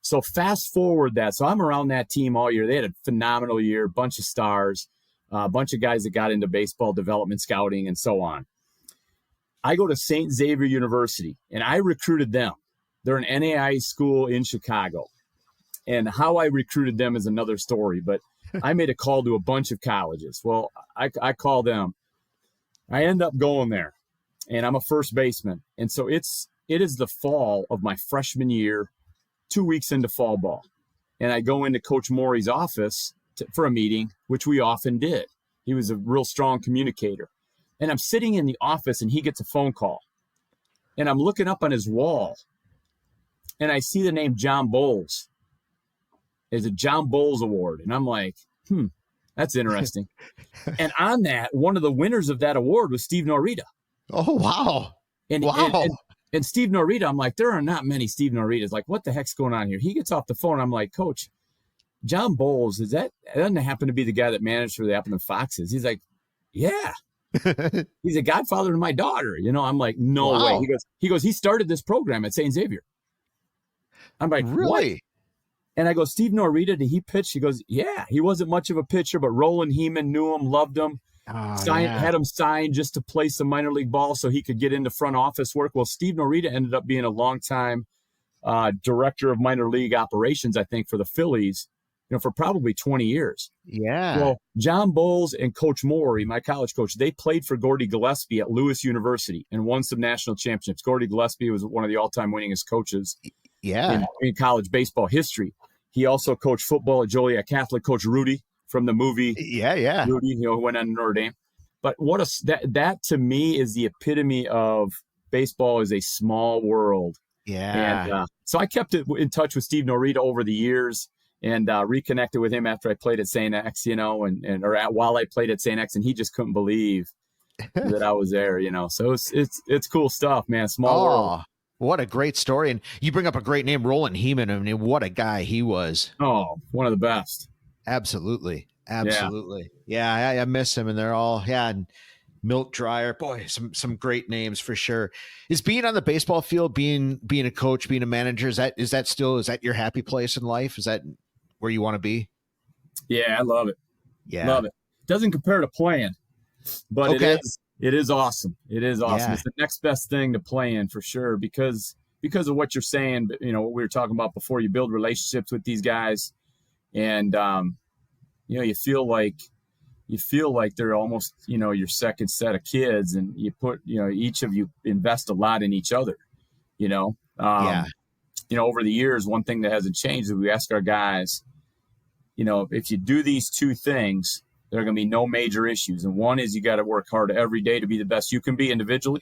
Speaker 3: So fast forward that. So I'm around that team all year. They had a phenomenal year, bunch of stars, a bunch of guys that got into baseball development scouting and so on. I go to St. Xavier University, and I recruited them. They're an NAIA school in Chicago. And how I recruited them is another story, but I made a call to a bunch of colleges. Well, I call them. I end up going there, and I'm a first baseman. And so it is the fall of my freshman year, 2 weeks into fall ball. And I go into Coach Morey's office for a meeting, which we often did. He was a real strong communicator. And I'm sitting in the office, and he gets a phone call. And I'm looking up on his wall, and I see the name John Bowles. There's a John Bowles Award. And I'm like, that's interesting. And on that, one of the winners of that award was Steve Norita.
Speaker 2: Oh, wow.
Speaker 3: And Steve Norita, I'm like, there are not many Steve Noritas. Like, what the heck's going on here? He gets off the phone. I'm like, Coach, John Bowles, doesn't happen to be the guy that managed for the Appleton Foxes? He's like, yeah. He's a godfather to my daughter. I'm like, no way. He goes, he started this program at St. Xavier. I'm like, really? What? And I go, Steve Norita, did he pitch? He goes, yeah, he wasn't much of a pitcher, but Roland Heeman knew him, loved him, had him signed just to play some minor league ball so he could get into front office work. Well, Steve Norita ended up being a longtime director of minor league operations, I think, for the Phillies, for probably 20 years.
Speaker 2: Yeah.
Speaker 3: Well, John Bowles and Coach Morey, my college coach, they played for Gordy Gillespie at Lewis University and won some national championships. Gordy Gillespie was one of the all-time winningest coaches in college baseball history. He also coached football at Joliet Catholic, Coach Rudy from the movie. Yeah. Rudy, who went on to Notre Dame. But that to me is the epitome of baseball is a small world.
Speaker 2: Yeah.
Speaker 3: And so I kept in touch with Steve Norita over the years. And reconnected with him after I played at St. X, while I played at St. X, and he just couldn't believe that I was there, So it's cool stuff, man. Small world.
Speaker 2: What a great story. And you bring up a great name, Roland Heeman. I mean, what a guy he was.
Speaker 3: Oh, one of the best.
Speaker 2: Absolutely. Yeah, I miss him. And they're all, and Milt Dryer. Boy, some great names for sure. Is being on the baseball field, being a coach, being a manager, is that your happy place in life? Is that where you want to be?
Speaker 3: Yeah, I love it.
Speaker 2: Yeah.
Speaker 3: Love it. Doesn't compare to playing, but it is awesome. It is awesome. Yeah. It's the next best thing to playing for sure because of what you're saying, what we were talking about before. You build relationships with these guys and you feel like they're almost, your second set of kids, and you put, each of you invest a lot in each other, over the years, one thing that hasn't changed is we ask our guys, if you do these two things, there are going to be no major issues. And one is you got to work hard every day to be the best you can be individually.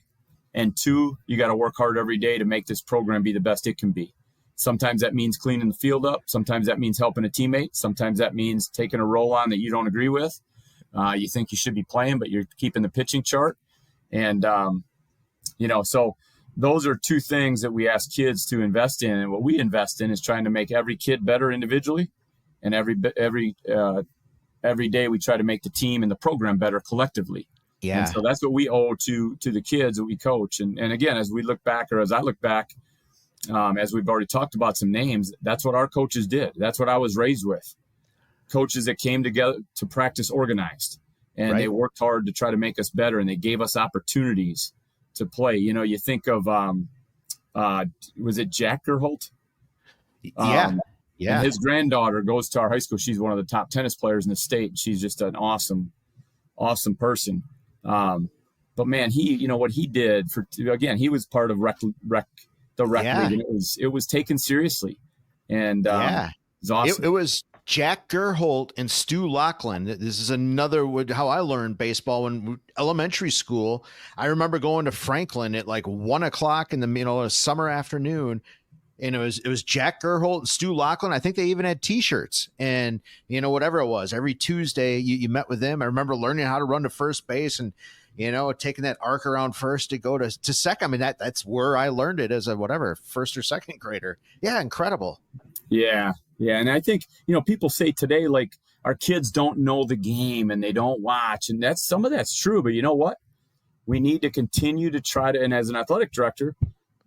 Speaker 3: And two, you got to work hard every day to make this program be the best it can be. Sometimes that means cleaning the field up. Sometimes that means helping a teammate. Sometimes that means taking a role on that you don't agree with. You think you should be playing, but you're keeping the pitching chart. And, so those are two things that we ask kids to invest in. And what we invest in is trying to make every kid better individually and every every day we try to make the team and the program better collectively.
Speaker 2: Yeah.
Speaker 3: And so that's what we owe to the kids that we coach. And again, as we look back, or as I look back, as we've already talked about some names, that's what our coaches did. That's what I was raised with. Coaches that came together to practice organized, and they worked hard to try to make us better, and they gave us opportunities to play. You know, you think of, was it Jack Gerholt?
Speaker 2: Yeah.
Speaker 3: And his granddaughter goes to our high school. She's one of the top tennis players in the state. She's just an awesome person. But man, what he did he was part of the rec league, and it was taken seriously. And it was awesome.
Speaker 2: It was Jack Gerholt and Stu Laughlin. This is another how I learned baseball when elementary school. I remember going to Franklin at like 1 o'clock in the a summer afternoon. And it was Jack Gerholt and Stu Laughlin. I think they even had T-shirts, and whatever it was. Every Tuesday, you met with them. I remember learning how to run to first base, and taking that arc around first to go to second. I mean, that's where I learned it as a first or second grader. Yeah, incredible.
Speaker 3: Yeah, and I think people say today like our kids don't know the game and they don't watch, and some of that's true. But you know what? We need to continue to try to. And as an athletic director,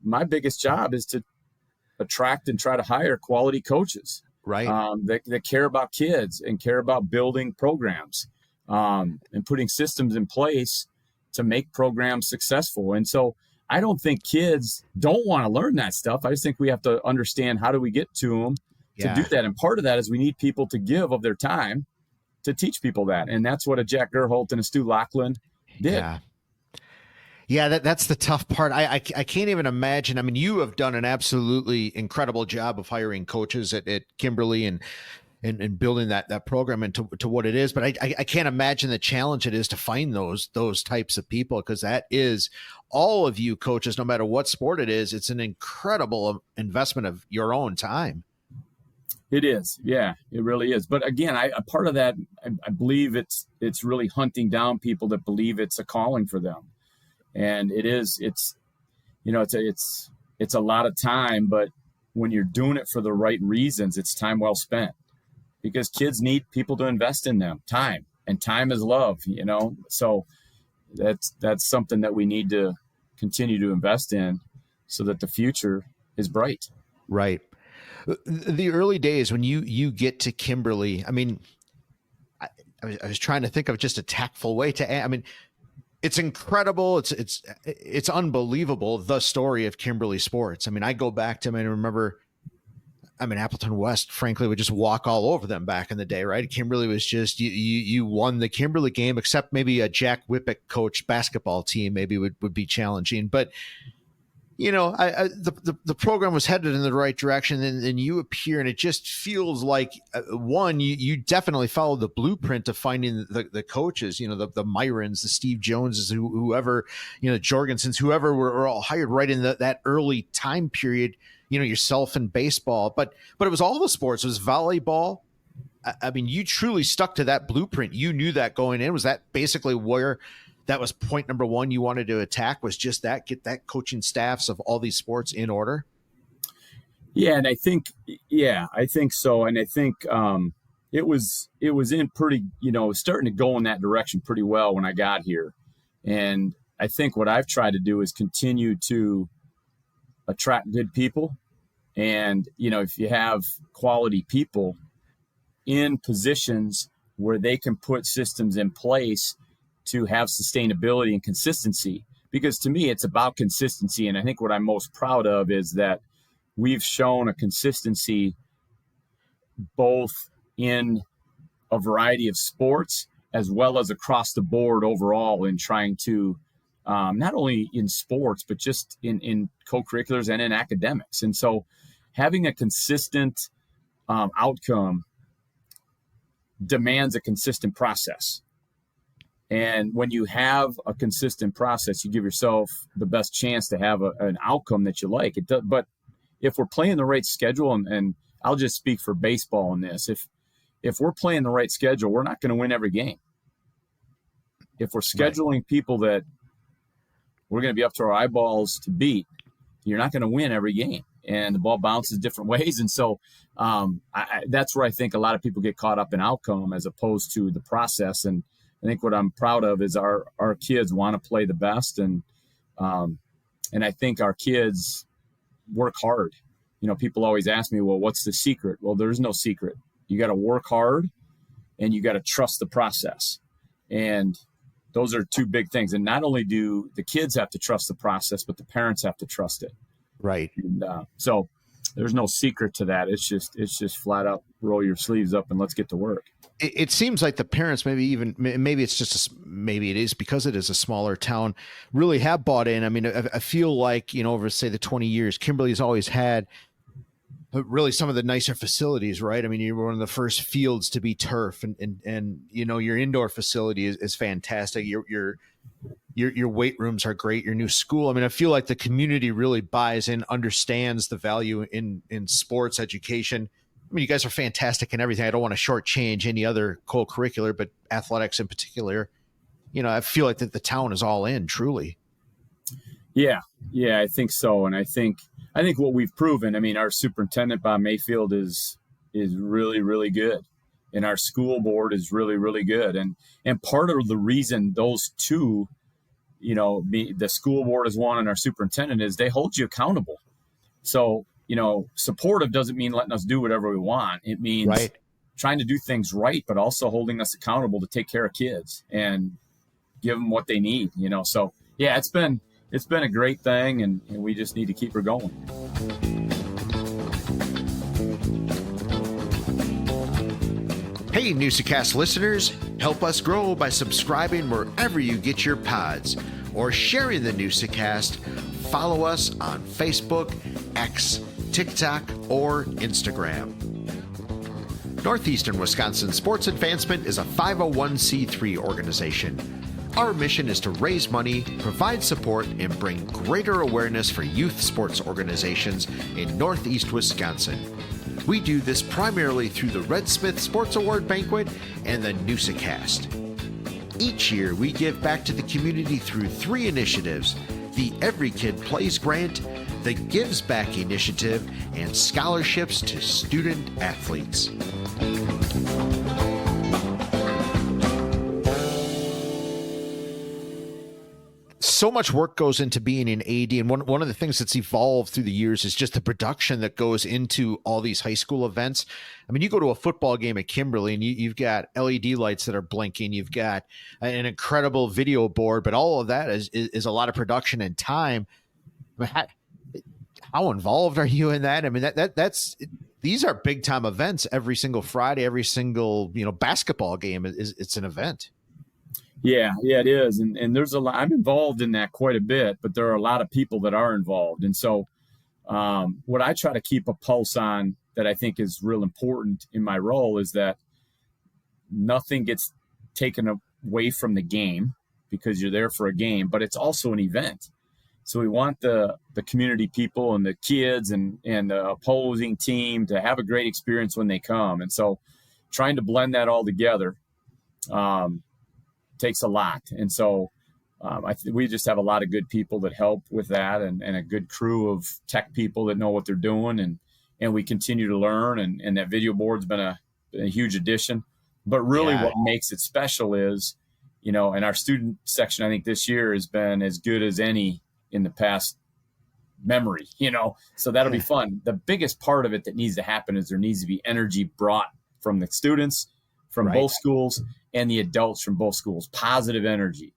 Speaker 3: my biggest job is to attract and try to hire quality coaches, right? That care about kids and care about building programs, and putting systems in place to make programs successful. And so I don't think kids don't want to learn that stuff. I just think we have to understand, how do we get to them to do that? And part of that is we need people to give of their time to teach people that. And that's what a Jack Gerholt and a Stu Laughlin did.
Speaker 2: Yeah, that's the tough part. I can't even imagine. I mean, you have done an absolutely incredible job of hiring coaches at Kimberly and building that program into what it is. But I can't imagine the challenge it is to find those types of people, because that is all of you coaches, no matter what sport it is. It's an incredible investment of your own time.
Speaker 3: It is. Yeah, it really is. But again, a part of that, I believe it's really hunting down people that believe it's a calling for them. And it's a lot of time, but when you're doing it for the right reasons, it's time well spent, because kids need people to invest in them. Time, and time is love, so that's something that we need to continue to invest in so that the future is bright.
Speaker 2: Right. The early days when you get to Kimberly, I mean, I was trying to think of just a tactful way to, I mean, it's incredible. It's unbelievable, the story of Kimberly sports. I mean, I go back to, I remember, Appleton West, frankly, would just walk all over them back in the day, right? Kimberly was just, you won the Kimberly game, except maybe a Jack Whippick coach basketball team maybe would be challenging. But, the program was headed in the right direction, and you appear, and it just feels like, one, you definitely followed the blueprint of finding the coaches, the Myrons, the Steve Joneses, whoever, Jorgensens, whoever were all hired right in that early time period, yourself in baseball, but it was all the sports. It was volleyball. I mean, you truly stuck to that blueprint. You knew that going in. Was that basically where that was point number one you wanted to attack, was just get that coaching staffs of all these sports in order?
Speaker 3: Yeah. And I think so. And I think it was in pretty, starting to go in that direction pretty well when I got here. And I think what I've tried to do is continue to attract good people. And, if you have quality people in positions where they can put systems in place to have sustainability and consistency, because to me, it's about consistency. And I think what I'm most proud of is that we've shown a consistency both in a variety of sports as well as across the board overall in trying to, not only in sports, but just in co-curriculars and in academics. And so having a consistent outcome demands a consistent process. And when you have a consistent process, you give yourself the best chance to have an outcome that you like. But if we're playing the right schedule, and I'll just speak for baseball in this, if we're playing the right schedule, we're not going to win every game. If we're scheduling people that we're going to be up to our eyeballs to beat, you're not going to win every game. and the ball bounces different ways. And so that's where I think a lot of people get caught up in outcome as opposed to the process. And I think what I'm proud of is our kids want to play the best. And I think our kids work hard. People always ask me, well, what's the secret? Well, there's no secret. You got to work hard and you got to trust the process. And those are two big things. And not only do the kids have to trust the process, but the parents have to trust it.
Speaker 2: Right.
Speaker 3: And so there's no secret to that. It's just flat out roll your sleeves up and let's get to work.
Speaker 2: It seems like the parents, maybe it is because it is a smaller town, really have bought in. I mean, I feel like, over say the 20 years, Kimberly's always had really some of the nicer facilities, right? I mean, you're one of the first fields to be turf, and your indoor facility is fantastic. Your weight rooms are great. Your new school. I mean, I feel like the community really buys in, understands the value in sports education. I mean, you guys are fantastic in everything. I don't want to shortchange any other co-curricular, but athletics in particular. I feel like that the town is all in, truly.
Speaker 3: Yeah, I think so. And I think what we've proven, I mean, our superintendent, Bob Mayfield, is really, really good. And our school board is really, really good. And part of the reason those two, the school board is one and our superintendent is they hold you accountable. So, supportive doesn't mean letting us do whatever we want. It means trying to do things right, but also holding us accountable to take care of kids and give them what they need, So, yeah, it's been a great thing, and we just need to keep her going.
Speaker 2: Hey, Newsa-Cast listeners, help us grow by subscribing wherever you get your pods or sharing the Newsa-Cast. Follow us on Facebook, X, TikTok, or Instagram. Northeastern Wisconsin Sports Advancement is a 501c3 organization. Our mission is to raise money, provide support, and bring greater awareness for youth sports organizations in Northeast Wisconsin. We do this primarily through the Red Smith Sports Award Banquet and the Newsa-Cast. Each year, we give back to the community through 3 initiatives: the Every Kid Plays Grant, the Gives Back Initiative, and scholarships to student athletes. So much work goes into being an AD, and one of the things that's evolved through the years is just the production that goes into all these high school events. I mean, you go to a football game at Kimberly, and you've got LED lights that are blinking. You've got an incredible video board, but all of that is a lot of production and time. I mean, how involved are you in that? I mean, that's these are big time events. Every single Friday, every single basketball game it's an event.
Speaker 3: Yeah, it is. And there's a lot, I'm involved in that quite a bit, but there are a lot of people that are involved. And so what I try to keep a pulse on that I think is real important in my role is that nothing gets taken away from the game because you're there for a game, but it's also an event. So we want the community people and the kids and the opposing team to have a great experience when they come. And so trying to blend that all together takes a lot. And so we just have a lot of good people that help with that and a good crew of tech people that know what they're doing. And we continue to learn. And that video board's been a huge addition. But really what makes it special is, and our student section, I think this year has been as good as any in the past memory, so that'll be fun. The biggest part of it that needs to happen is there needs to be energy brought from the students, from both schools, and the adults from both schools, positive energy.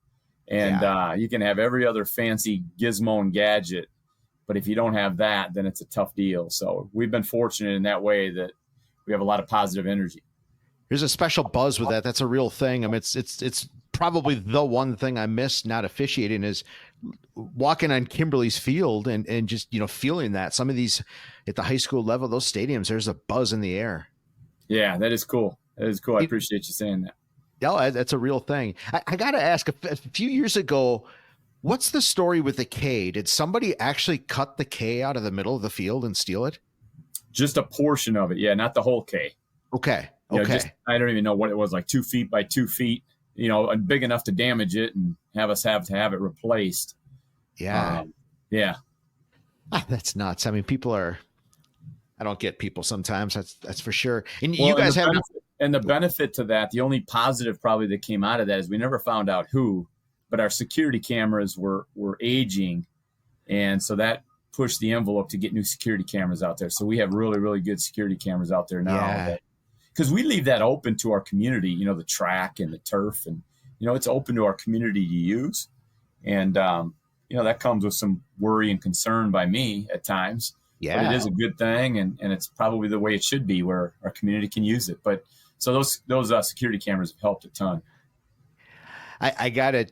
Speaker 3: And you can have every other fancy gizmo and gadget, but if you don't have that, then it's a tough deal. So we've been fortunate in that way that we have a lot of positive energy.
Speaker 2: There's a special buzz with that. That's a real thing. I mean, it's probably the one thing I miss not officiating is walking on Kimberly's field and just, feeling that. Some of these at the high school level, those stadiums, there's a buzz in the air. Yeah,
Speaker 3: that is cool. I appreciate you saying that.
Speaker 2: Yeah, that's a real thing. I got to ask, a few years ago, what's the story with the K? Did somebody actually cut the K out of the middle of the field and steal it?
Speaker 3: Just a portion of it. Yeah, not the whole K.
Speaker 2: Okay.
Speaker 3: I don't even know what it was, like 2 feet by 2 feet, and big enough to damage it and have us have to have it replaced.
Speaker 2: Yeah. That's nuts. I mean, I don't get people sometimes. That's for sure. And
Speaker 3: Well,
Speaker 2: you guys have
Speaker 3: the benefit to that, the only positive probably that came out of that is we never found out who, but our security cameras were aging, and so that pushed the envelope to get new security cameras out there. So we have really, really good security cameras out there now. Because we leave that open to our community, the track and the turf, and it's open to our community to use. And that comes with some worry and concern by me at times.
Speaker 2: Yeah.
Speaker 3: But it is a good thing, and it's probably the way it should be, where our community can use it. But so those security cameras have helped a ton.
Speaker 2: I got to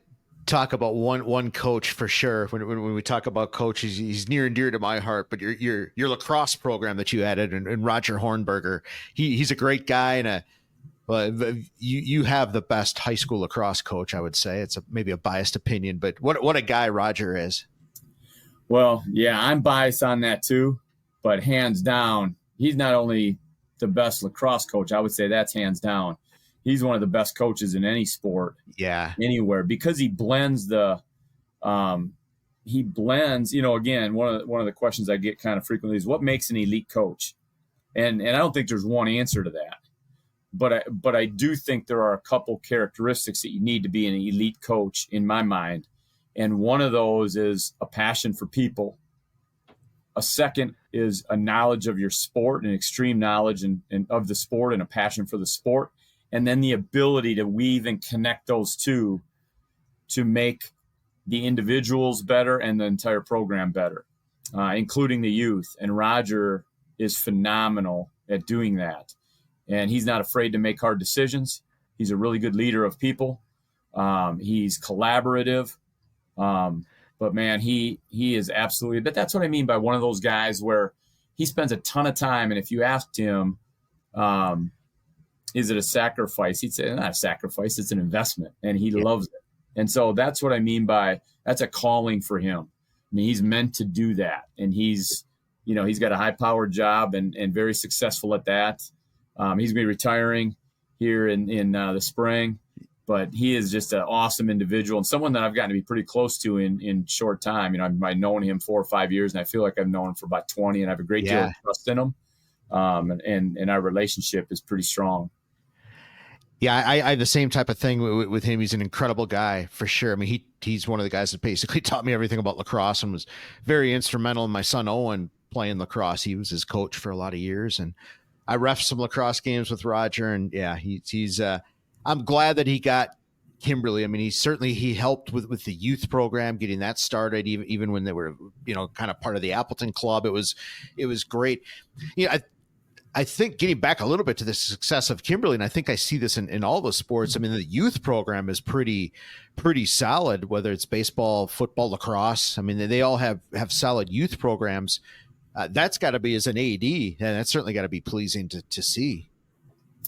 Speaker 2: talk about one coach for sure. When we talk about coaches, he's near and dear to my heart. But your lacrosse program that you added, and Roger Hornberger, he's a great guy, and you have the best high school lacrosse coach, I would say. It's maybe a biased opinion, but what a guy Roger is.
Speaker 3: Well, yeah, I'm biased on that too, but hands down, he's not only the best lacrosse coach, I would say that's hands down. He's one of the best coaches in any sport, anywhere, because he blends again, one of the questions I get kind of frequently is what makes an elite coach? And I don't think there's one answer to that, but I do think there are a couple characteristics that you need to be an elite coach in my mind. And one of those is a passion for people. A second is a knowledge of your sport, an extreme knowledge and of the sport and a passion for the sport. And then the ability to weave and connect those two to make the individuals better and the entire program better, including the youth. And Roger is phenomenal at doing that. And he's not afraid to make hard decisions. He's a really good leader of people. He's collaborative. But man, he is absolutely, but that's what I mean by one of those guys where he spends a ton of time. And if you asked him, is it a sacrifice? He'd say, not a sacrifice, it's an investment, and he loves it. And so that's what I mean by that's a calling for him. I mean, he's meant to do that, and he's got a high powered job and very successful at that. He's going to be retiring here in the spring. But he is just an awesome individual and someone that I've gotten to be pretty close to in short time. I've known him 4 or 5 years, and I feel like I've known him for about 20, and I have a great deal of trust in him. And our relationship is pretty strong.
Speaker 2: Yeah, I have the same type of thing with him. He's an incredible guy for sure. I mean, he's one of the guys that basically taught me everything about lacrosse and was very instrumental in my son Owen playing lacrosse. He was his coach for a lot of years, and I reffed some lacrosse games with Roger, and yeah, he's I'm glad that he got Kimberly. I mean, he helped with the youth program, getting that started, even when they were, kind of part of the Appleton club. It was great. I think getting back a little bit to the success of Kimberly, and I think I see this in all the sports. I mean, the youth program is pretty solid, whether it's baseball, football, lacrosse. I mean, they all have solid youth programs. That's got to be, as an AD, and that's certainly got to be pleasing to see.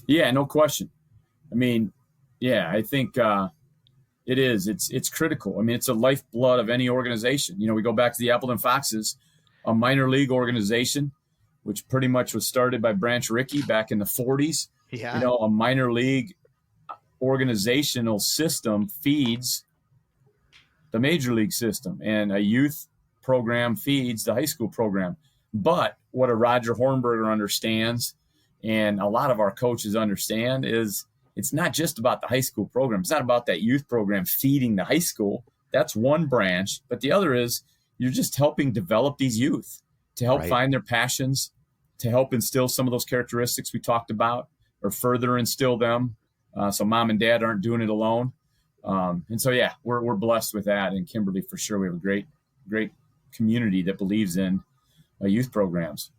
Speaker 3: Yeah, no question. I mean, yeah, I think it is. It's critical. I mean, it's a lifeblood of any organization. We go back to the Appleton Foxes, a minor league organization, which pretty much was started by Branch Rickey back in the 40s.
Speaker 2: Yeah.
Speaker 3: A minor league organizational system feeds the major league system, and a youth program feeds the high school program. But what a Roger Hornberger understands, and a lot of our coaches understand, is it's not just about the high school program. It's not about that youth program feeding the high school. That's one branch. But the other is you're just helping develop these youth to help find their passions, to help instill some of those characteristics we talked about, or further instill them. So mom and dad aren't doing it alone. And so, yeah, we're blessed with that. And Kimberly, for sure, we have a great community that believes in youth programs.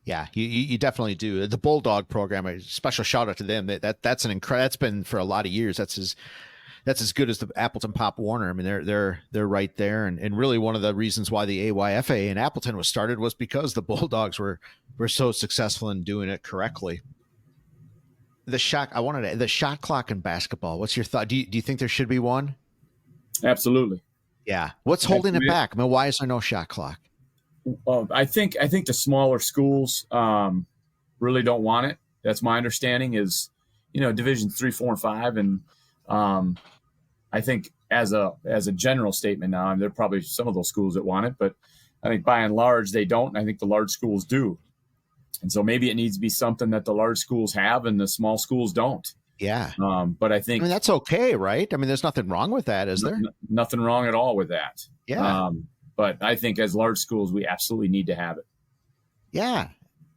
Speaker 2: Yeah, you definitely do. The Bulldog program, a special shout out to them. That's an incredible. That's been for a lot of years. That's as good as the Appleton Pop Warner. I mean, they're right there, and really one of the reasons why the AYFA in Appleton was started was because the Bulldogs were so successful in doing it correctly. The shot clock in basketball. What's your thought? Do you think there should be one?
Speaker 3: Absolutely.
Speaker 2: Yeah. What's holding it back? I mean, why is there no shot clock?
Speaker 3: I think the smaller schools really don't want it. That's my understanding. Is Division 3, 4, and 5, and I think as a general statement now, and there are probably some of those schools that want it, but I think by and large they don't. And I think the large schools do. And so maybe it needs to be something that the large schools have and the small schools don't.
Speaker 2: Yeah.
Speaker 3: But I think
Speaker 2: that's okay, right? I mean, there's nothing wrong with that, is there?
Speaker 3: Nothing wrong at all with that.
Speaker 2: Yeah.
Speaker 3: But I think as large schools, we absolutely need to have it.
Speaker 2: Yeah,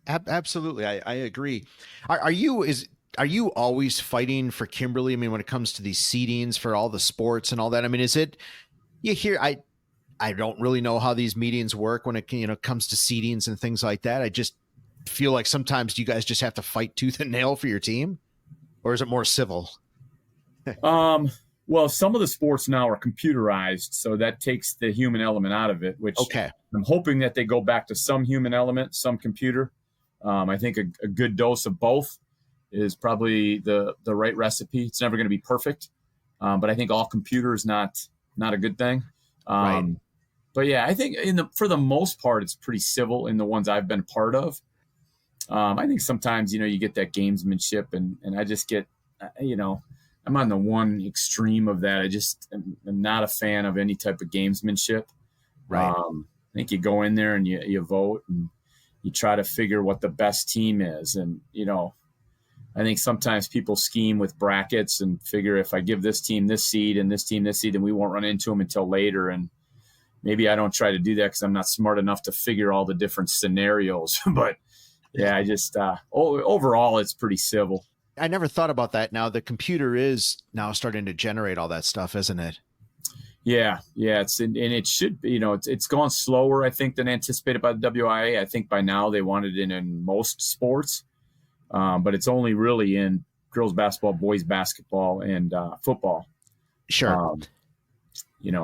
Speaker 2: absolutely. I agree. Are you always fighting for Kimberly? I mean, when it comes to these seedings for all the sports and all that, I mean, is it, you hear, I don't really know how these meetings work when it comes to seedings and things like that. I just feel like sometimes you guys just have to fight tooth and nail for your team, or is it more civil?
Speaker 3: Well, some of the sports now are computerized, so that takes the human element out of it, which I'm hoping that they go back to some human element, some computer. I think a good dose of both is probably the right recipe. It's never going to be perfect, but I think all computer is not a good thing.
Speaker 2: Right.
Speaker 3: But yeah, I think for the most part, it's pretty civil in the ones I've been part of. I think sometimes, you get that gamesmanship and I just get, I'm on the one extreme of that. I just am not a fan of any type of gamesmanship.
Speaker 2: Right.
Speaker 3: I think you go in there and you vote and you try to figure what the best team is. And, I think sometimes people scheme with brackets and figure if I give this team this seed and this team this seed, then we won't run into them until later. And maybe I don't try to do that because I'm not smart enough to figure all the different scenarios. But yeah, I just overall, it's pretty civil.
Speaker 2: I never thought about that. Now the computer is now starting to generate all that stuff, isn't it?
Speaker 3: Yeah. And it should be, it's gone slower, I think, than anticipated by the WIA. I think by now they want it in most sports, but it's only really in girls basketball, boys basketball, and football.
Speaker 2: Sure.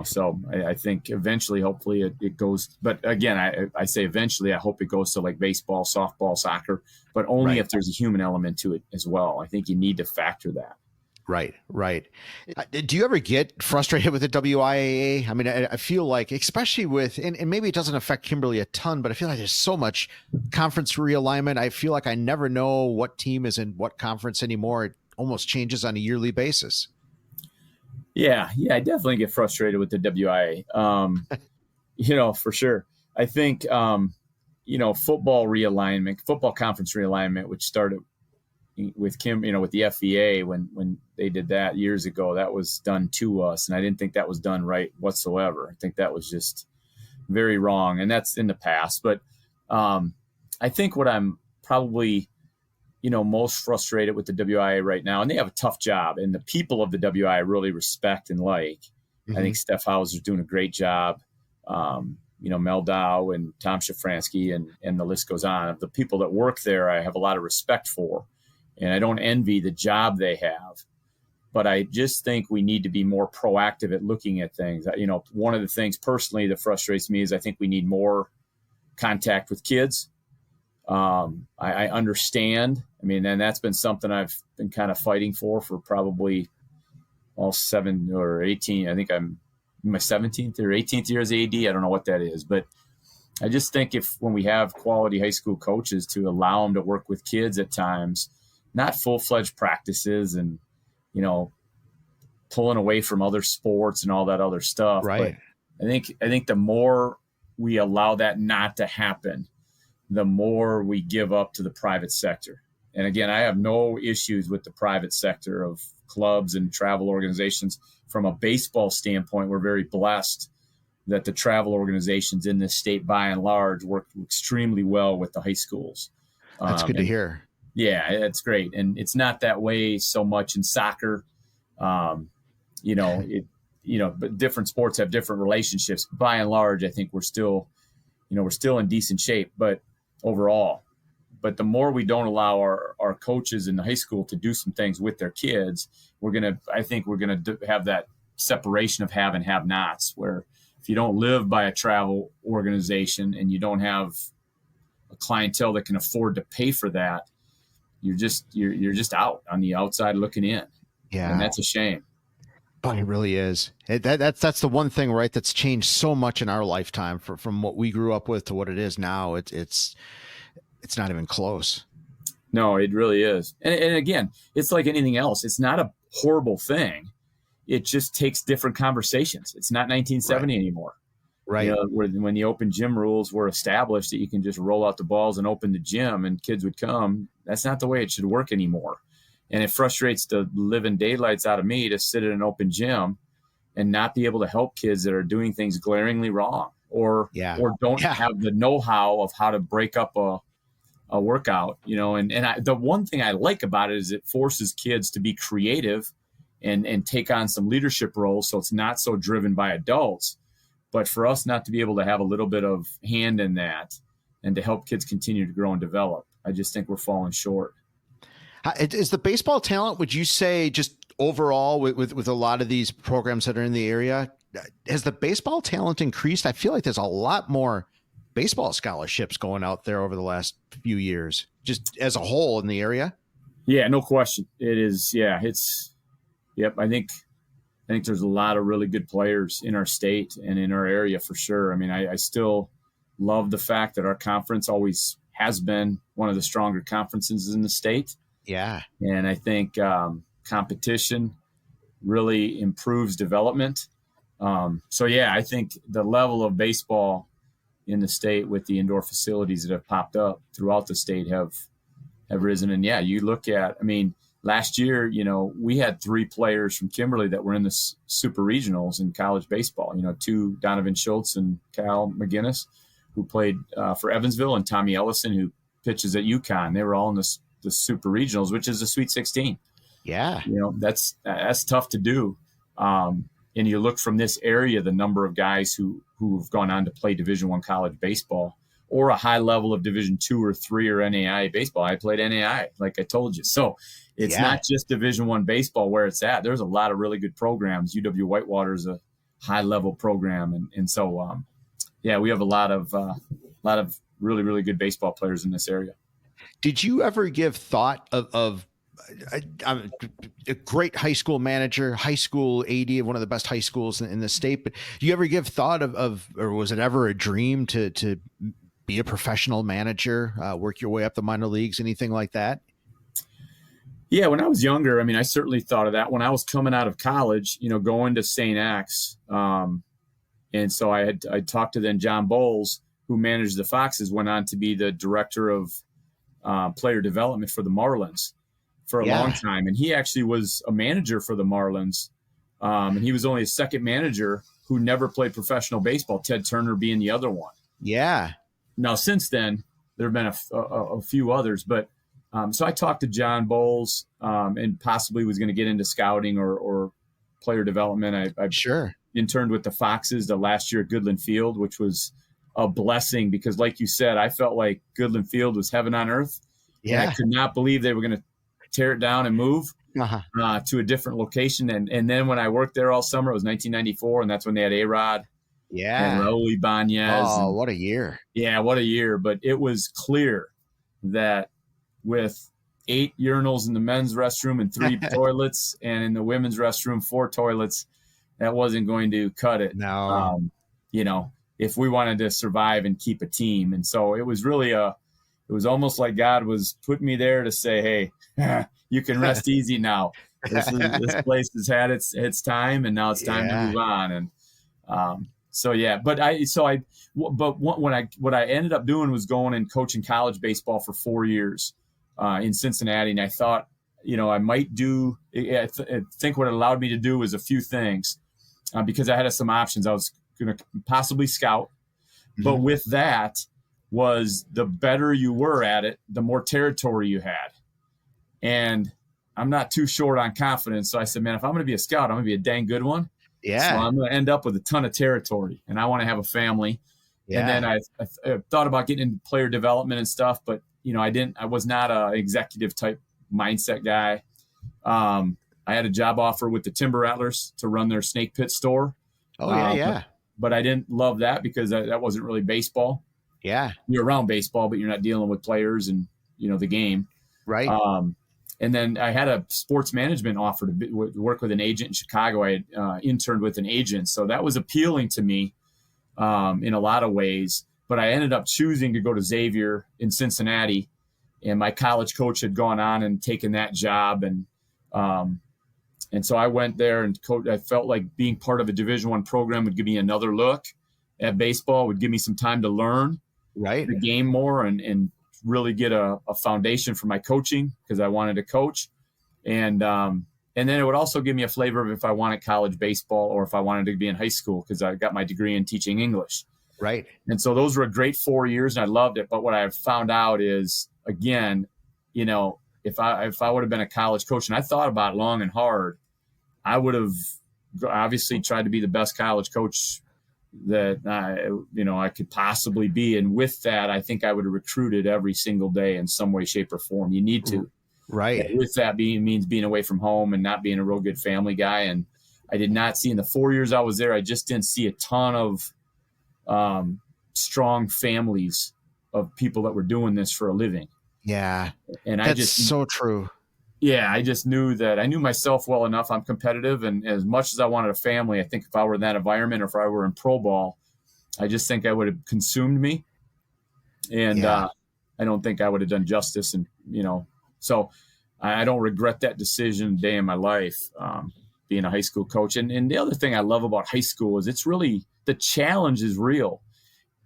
Speaker 3: So I think eventually, hopefully it goes, but again, I say eventually, I hope it goes to like baseball, softball, soccer, but only if there's a human element to it as well. I think you need to factor that.
Speaker 2: Right. Do you ever get frustrated with the WIAA? I mean, I feel like, especially with, and maybe it doesn't affect Kimberly a ton, but I feel like there's so much conference realignment. I feel like I never know what team is in what conference anymore. It almost changes on a yearly basis.
Speaker 3: Yeah, I definitely get frustrated with the WIA, for sure. I think, football realignment, football conference realignment, which started with with the FVA when they did that years ago, that was done to us. And I didn't think that was done right whatsoever. I think that was just very wrong. And that's in the past. But I think what I'm probably most frustrated with the WIA right now, and they have a tough job, and the people of the WIA really respect and like. Mm-hmm. I think Steph Hauser's doing a great job. Mel Dow and Tom Shafransky and the list goes on. Of the people that work there, I have a lot of respect for, and I don't envy the job they have. But I just think we need to be more proactive at looking at things. One of the things personally that frustrates me is I think we need more contact with kids. I understand. I mean, and that's been something I've been kind of fighting for probably all 7 or 18. I think I'm in my 17th or 18th year as AD. I don't know what that is, but I just think when we have quality high school coaches to allow them to work with kids at times, not full-fledged practices and, pulling away from other sports and all that other stuff.
Speaker 2: Right.
Speaker 3: But I think the more we allow that not to happen, the more we give up to the private sector. And again, I have no issues with the private sector of clubs and travel organizations. From a baseball standpoint, we're very blessed that the travel organizations in this state, by and large, work extremely well with the high schools.
Speaker 2: That's good to hear.
Speaker 3: Yeah, it's great. And it's not that way so much in soccer. But different sports have different relationships. By and large, I think we're still in decent shape, but overall. But the more we don't allow our coaches in the high school to do some things with their kids, I think we're going to have that separation of have and have nots, where if you don't live by a travel organization and you don't have a clientele that can afford to pay for that, you're just out on the outside looking in.
Speaker 2: Yeah.
Speaker 3: And that's a shame.
Speaker 2: Oh, it really is. That's the one thing, right, that's changed so much in our lifetime from what we grew up with to what it is now. It's not even close.
Speaker 3: No, it really is. And again, it's like anything else. It's not a horrible thing. It just takes different conversations. It's not 1970 anymore.
Speaker 2: Right.
Speaker 3: You know, when the open gym rules were established that you can just roll out the balls and open the gym and kids would come, that's not the way it should work anymore. And it frustrates the living daylights out of me to sit at an open gym and not be able to help kids that are doing things glaringly wrong or don't have the know-how of how to break up a workout, you know. And the one thing I like about it is it forces kids to be creative and take on some leadership roles. So it's not so driven by adults. But for us not to be able to have a little bit of hand in that and to help kids continue to grow and develop, I just think we're falling short.
Speaker 2: Is the baseball talent, would you say, just overall with a lot of these programs that are in the area, has the baseball talent increased? I feel like there's a lot more baseball scholarships going out there over the last few years, just as a whole in the area.
Speaker 3: Yeah, no question. It is. Yeah, I think there's a lot of really good players in our state and in our area for sure. I mean, I still love the fact that our conference always has been one of the stronger conferences in the state.
Speaker 2: Yeah.
Speaker 3: And I think competition really improves development. So, yeah, I think the level of baseball in the state with the indoor facilities that have popped up throughout the state have risen. And, yeah, you look at, I mean, last year, you know, we had 3 players from Kimberly that were in the super regionals in college baseball, you know, 2 Donovan Schultz and Cal McGinnis, who played for Evansville, and Tommy Ellison, who pitches at UConn. They were all in the super regionals, which is the Sweet 16.
Speaker 2: Yeah.
Speaker 3: You know, that's tough to do. And you look from this area, the number of guys who've gone on to play Division I college baseball or a high level of Division II or III or NAIA baseball. I played NAIA, like I told you. So it's not just Division I baseball where it's at. There's a lot of really good programs. UW Whitewater is a high level program. And so, we have a lot of really, really good baseball players in this area.
Speaker 2: Did you ever give thought of I'm a great high school manager, high school AD of one of the best high schools in the state, but do you ever give thought of or was it ever a dream to be a professional manager, work your way up the minor leagues, anything like that?
Speaker 3: Yeah, when I was younger, I mean, I certainly thought of that. When I was coming out of college, you know, going to St. X, and so I talked to then John Bowles, who managed the Foxes, went on to be the director of player development for the Marlins for a long time. And he actually was a manager for the Marlins. And he was only a second manager who never played professional baseball, Ted Turner being the other one.
Speaker 2: Yeah.
Speaker 3: Now, since then, there have been a few others. But so I talked to John Bowles and possibly was going to get into scouting or player development. I
Speaker 2: sure
Speaker 3: interned with the Foxes the last year at Goodland Field, which was a blessing because, like you said, I felt like Goodland Field was heaven on earth.
Speaker 2: Yeah.
Speaker 3: And I could not believe they were going to tear it down and move to a different location. And then when I worked there all summer, it was 1994, and that's when they had A-Rod and Raul Ibanez.
Speaker 2: Oh, what a year.
Speaker 3: Yeah, what a year. But it was clear that with 8 urinals in the men's restroom and 3 toilets, and in the women's restroom 4 toilets, that wasn't going to cut it.
Speaker 2: No.
Speaker 3: You know, if we wanted to survive and keep a team. And so it was really it was almost like God was putting me there to say, hey, you can rest easy now. This place has had its time, and now it's time to move on. And what I ended up doing was going and coaching college baseball for 4 years in Cincinnati. And I thought, you know, I might do, I think what it allowed me to do was a few things because I had some options. I was going to possibly scout, but with that was the better you were at it, the more territory you had. And I'm not too short on confidence. So I said, man, if I'm going to be a scout, I'm going to be a dang good one.
Speaker 2: Yeah.
Speaker 3: So I'm going to end up with a ton of territory, and I want to have a family. Yeah. And then I thought about getting into player development and stuff, but you know, I was not a executive type mindset guy. I had a job offer with the Timber Rattlers to run their snake pit store.
Speaker 2: Oh yeah.
Speaker 3: But I didn't love that because that wasn't really baseball.
Speaker 2: Yeah.
Speaker 3: You're around baseball, but you're not dealing with players and, you know, the game.
Speaker 2: Right.
Speaker 3: And then I had a sports management offer to work with an agent in Chicago. I had interned with an agent. So that was appealing to me in a lot of ways. But I ended up choosing to go to Xavier in Cincinnati. And my college coach had gone on and taken that job. And so I went there and I felt like being part of a Division I program would give me another look. at baseball would give me some time to learn the game more and really get a foundation for my coaching, because I wanted to coach. And then it would also give me a flavor of if I wanted college baseball or if I wanted to be in high school, because I got my degree in teaching English.
Speaker 2: Right.
Speaker 3: And so those were a great 4 years, and I loved it. But what I've found out is, again, you know, if I would have been a college coach, and I thought about it long and hard, I would have obviously tried to be the best college coach that I could possibly be. And with that, I think I would have recruited every single day in some way, shape, or form. You need to.
Speaker 2: Right.
Speaker 3: And with that means being away from home and not being a real good family guy. And I did not see, in the 4 years I was there, I just didn't see a ton of strong families of people that were doing this for a living.
Speaker 2: Yeah.
Speaker 3: And
Speaker 2: that's so true.
Speaker 3: Yeah, I just knew that I knew myself well enough. I'm competitive, and as much as I wanted a family, I think if I were in that environment or if I were in pro ball, I just think I would have consumed me. And I don't think I would have done justice. And, you know, so I don't regret that decision a day in my life, being a high school coach. And the other thing I love about high school is it's really, the challenge is real.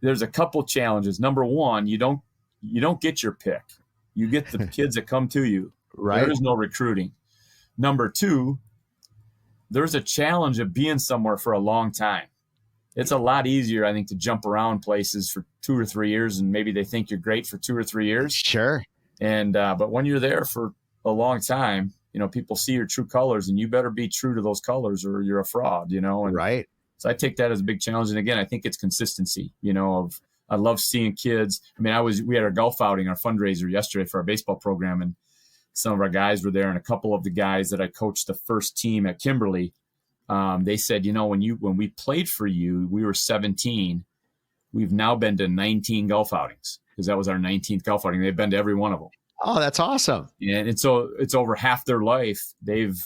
Speaker 3: There's a couple challenges. Number one, you don't get your pick. You get the kids that come to you.
Speaker 2: Right.
Speaker 3: There is no recruiting. Number two, there's a challenge of being somewhere for a long time. It's a lot easier, I think, to jump around places for 2 or 3 years, and maybe they think you're great for 2 or 3 years.
Speaker 2: Sure.
Speaker 3: And but when you're there for a long time, you know, people see your true colors, and you better be true to those colors or you're a fraud, you know. And
Speaker 2: right.
Speaker 3: So I take that as a big challenge. And again, I think it's consistency, you know, I love seeing kids. I mean, we had our golf outing, our fundraiser yesterday for our baseball program, and some of our guys were there, and a couple of the guys that I coached the first team at Kimberly, they said, you know, when we played for you, we were 17. We've now been to 19 golf outings, because that was our 19th golf outing. They've been to every one of them.
Speaker 2: Oh, that's awesome.
Speaker 3: And so it's over half their life they've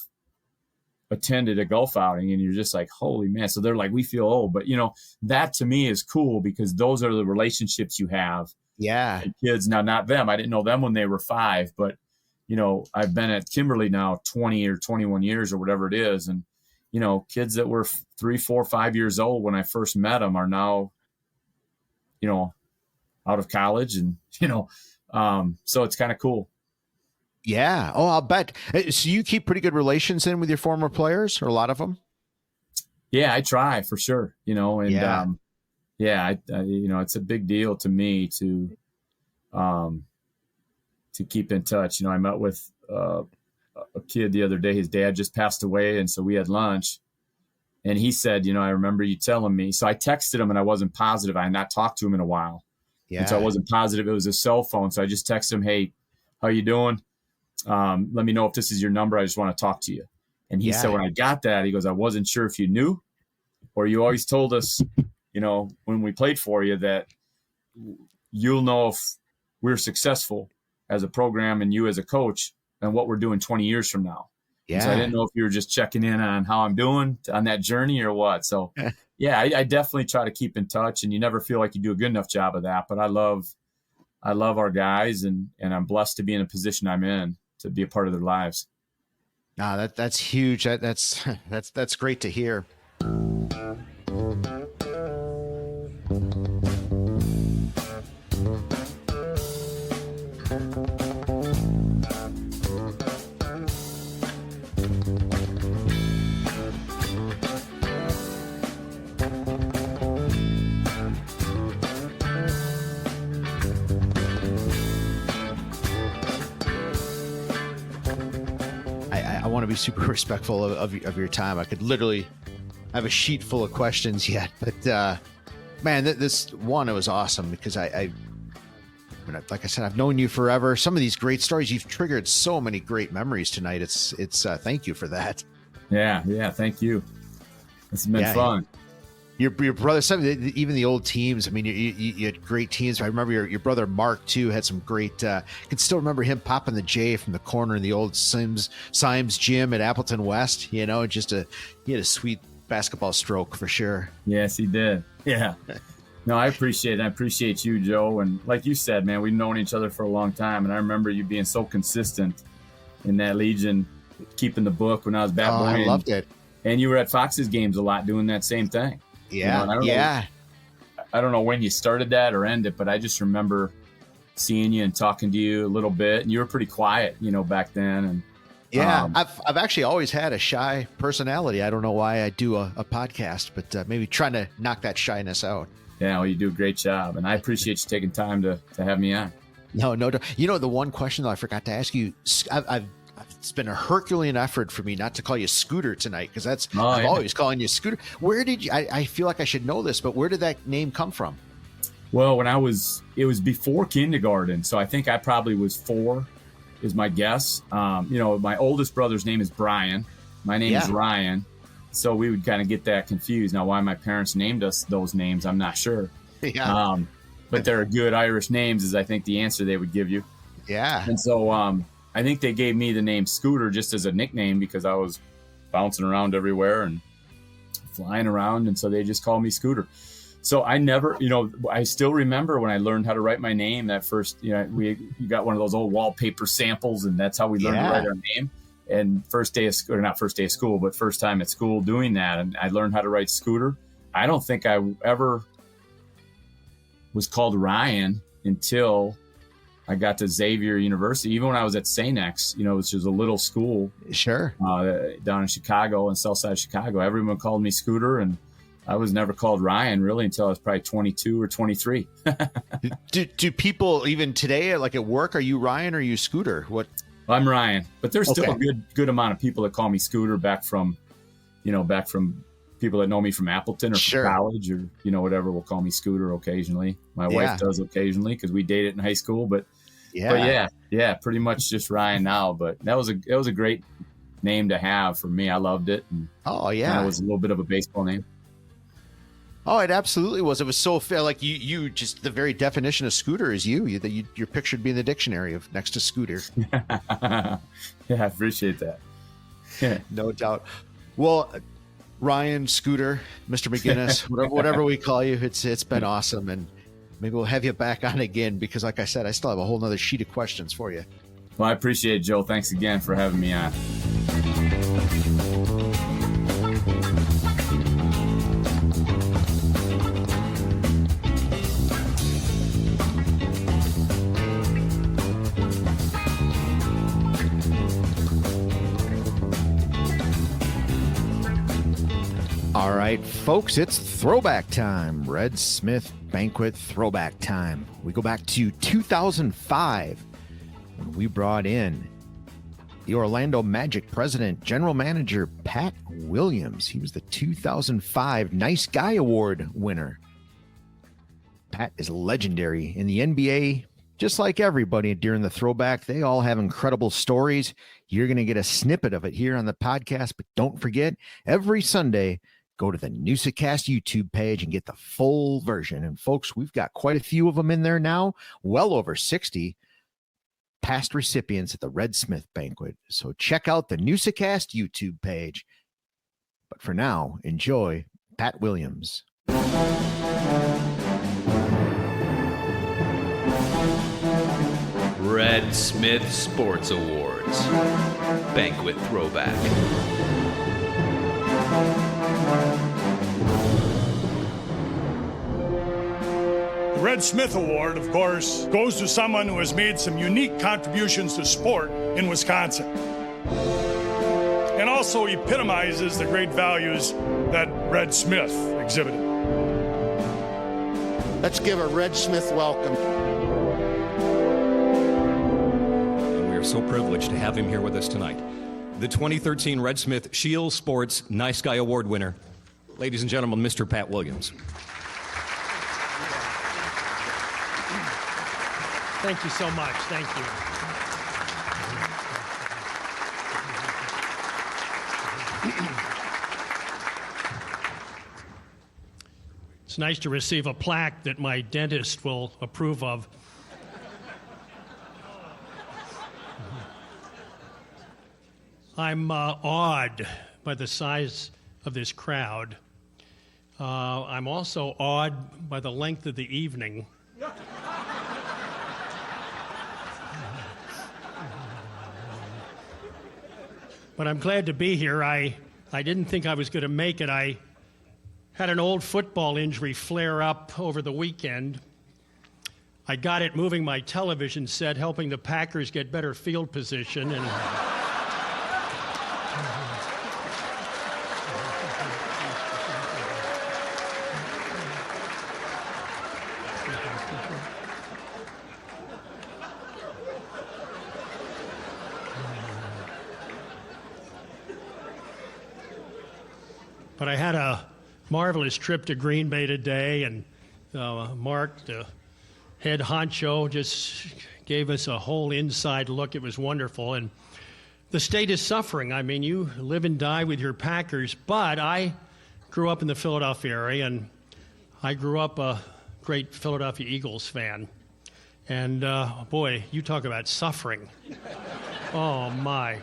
Speaker 3: attended a golf outing, and you're just like, holy man. So they're like, we feel old. But, you know, that to me is cool, because those are the relationships you have.
Speaker 2: Yeah.
Speaker 3: And kids, now not them. I didn't know them when they were 5, but, you know, I've been at Kimberly now 20 or 21 years or whatever it is. And, you know, kids that were 3, 4, 5 years old when I first met them are now, you know, out of college, and, you know, so it's kind of cool.
Speaker 2: Yeah. Oh, I'll bet. So you keep pretty good relations in with your former players, or a lot of them?
Speaker 3: Yeah, I try for sure, you know, and
Speaker 2: I
Speaker 3: you know, it's a big deal to me to keep in touch. You know, I met with a kid the other day. His dad just passed away, and so we had lunch, and he said, you know, I remember you telling me. So I texted him, and I wasn't positive. I had not talked to him in a while.
Speaker 2: Yeah.
Speaker 3: And so I wasn't positive it was a cell phone. So I just texted him, hey, how you doing? Let me know if this is your number. I just want to talk to you. And he said, when I got that, he goes, I wasn't sure if you knew, or you always told us, you know, when we played for you, that you'll know if we're successful as a program and you as a coach and what we're doing 20 years from now.
Speaker 2: Yeah.
Speaker 3: So I didn't know if you were just checking in on how I'm doing on that journey or what. So yeah, I definitely try to keep in touch, and you never feel like you do a good enough job of that. But I love our guys, and I'm blessed to be in a position I'm in to be a part of their lives.
Speaker 2: No, that's huge. That's great to hear. I want to be super respectful of your time. I could literally have a sheet full of questions yet, but man, this one, it was awesome, because I mean, like I said, I've known you forever. Some of these great stories, you've triggered so many great memories tonight. It's thank you for that.
Speaker 3: Yeah. Thank you. It's been fun.
Speaker 2: Your brother, even the old teams. I mean, you had great teams. I remember your brother Mark too had some great. I can still remember him popping the J from the corner in the old Symes gym at Appleton West. You know, he had a sweet basketball stroke for sure.
Speaker 3: Yes, he did. Yeah. No, I appreciate it. I appreciate you, Joe. And like you said, man, we've known each other for a long time, and I remember you being so consistent in that Legion, keeping the book when I was bat boy.
Speaker 2: I loved it.
Speaker 3: And you were at Fox's games a lot, doing that same thing.
Speaker 2: Yeah,
Speaker 3: you know, I don't know when you started that or ended, but I just remember seeing you and talking to you a little bit, and you were pretty quiet, back then. And
Speaker 2: yeah, I've actually always had a shy personality. I don't know why I do a podcast, but maybe trying to knock that shyness out.
Speaker 3: Yeah, well, you do a great job, and I appreciate you taking time to have me on.
Speaker 2: No. The one question that I forgot to ask you, it's been a Herculean effort for me not to call you Scooter tonight, because I'm always calling you Scooter. Where did you? I feel like I should know this, but where did that name come from?
Speaker 3: Well, it was before kindergarten, so I think I probably was 4, is my guess. My oldest brother's name is Brian. My name is Ryan. So we would kind of get that confused. Now, why my parents named us those names, I'm not sure.
Speaker 2: Yeah.
Speaker 3: But they're good Irish names, is I think the answer they would give you.
Speaker 2: Yeah.
Speaker 3: And so I think they gave me the name Scooter just as a nickname because I was bouncing around everywhere and flying around. And so they just called me Scooter. So I never, I still remember when I learned how to write my name that first, you got one of those old wallpaper samples, and that's how we learned to write our name. And first time at school doing that. And I learned how to write Scooter. I don't think I ever was called Ryan until I got to Xavier University. Even when I was at St. X, which was a little school.
Speaker 2: Sure.
Speaker 3: Down in Chicago, in South Side of Chicago, everyone called me Scooter, and I was never called Ryan really until I was probably 22 or 23.
Speaker 2: Do people even today, like at work, are you Ryan or are you Scooter? What?
Speaker 3: I'm Ryan, but there's still a good amount of people that call me Scooter back from people that know me from Appleton or from college or, whatever will call me Scooter occasionally. My wife does occasionally because we dated in high school, but pretty much just Ryan now. But that was a great name to have for me. I loved it. And it was a little bit of a baseball name.
Speaker 2: Oh, it absolutely was. It was so fair. Like you just the very definition of Scooter is you're pictured being in the dictionary of next to Scooter.
Speaker 3: Yeah, I appreciate that.
Speaker 2: No doubt. Well, Ryan, Scooter, Mr. McGinnis, whatever we call you, it's been awesome. And maybe we'll have you back on again because, like I said, I still have a whole nother sheet of questions for you.
Speaker 3: Well, I appreciate it, Joe. Thanks again for having me on.
Speaker 2: All right, folks, it's throwback time. Red Smith Banquet throwback time. We go back to 2005 when we brought in the Orlando Magic president, general manager, Pat Williams. He was the 2005 Nice Guy Award winner. Pat is legendary in the NBA. Just like everybody during the throwback, they all have incredible stories. You're going to get a snippet of it here on the podcast, but don't forget, every Sunday, go to the Newsa-Cast YouTube page and get the full version. And folks, we've got quite a few of them in there now, well over 60 past recipients at the Red Smith Banquet. So check out the Newsa-Cast YouTube page. But for now, enjoy Pat Williams.
Speaker 4: Red Smith Sports Awards. Banquet Throwback.
Speaker 5: The Red Smith Award, of course, goes to someone who has made some unique contributions to sport in Wisconsin and also epitomizes the great values that Red Smith exhibited.
Speaker 6: Let's give a Red Smith welcome.
Speaker 7: And we are so privileged to have him here with us tonight. The 2013 Red Smith Shield Sports Nice Guy Award winner, ladies and gentlemen, Mr. Pat Williams.
Speaker 8: Thank you so much. Thank you. It's nice to receive a plaque that my dentist will approve of. I'm awed by the size of this crowd. I'm also awed by the length of the evening. But I'm glad to be here. I didn't think I was going to make it. I Had an old football injury flare up over the weekend. I got it moving my television set, helping the Packers get better field position. And but I had a marvelous trip to Green Bay today, and Mark, the head honcho, just gave us a whole inside look. It was wonderful. And the state is suffering. I mean, you live and die with your Packers, but I grew up in the Philadelphia area, and I grew up a great Philadelphia Eagles fan. And boy, you talk about suffering. Oh, my.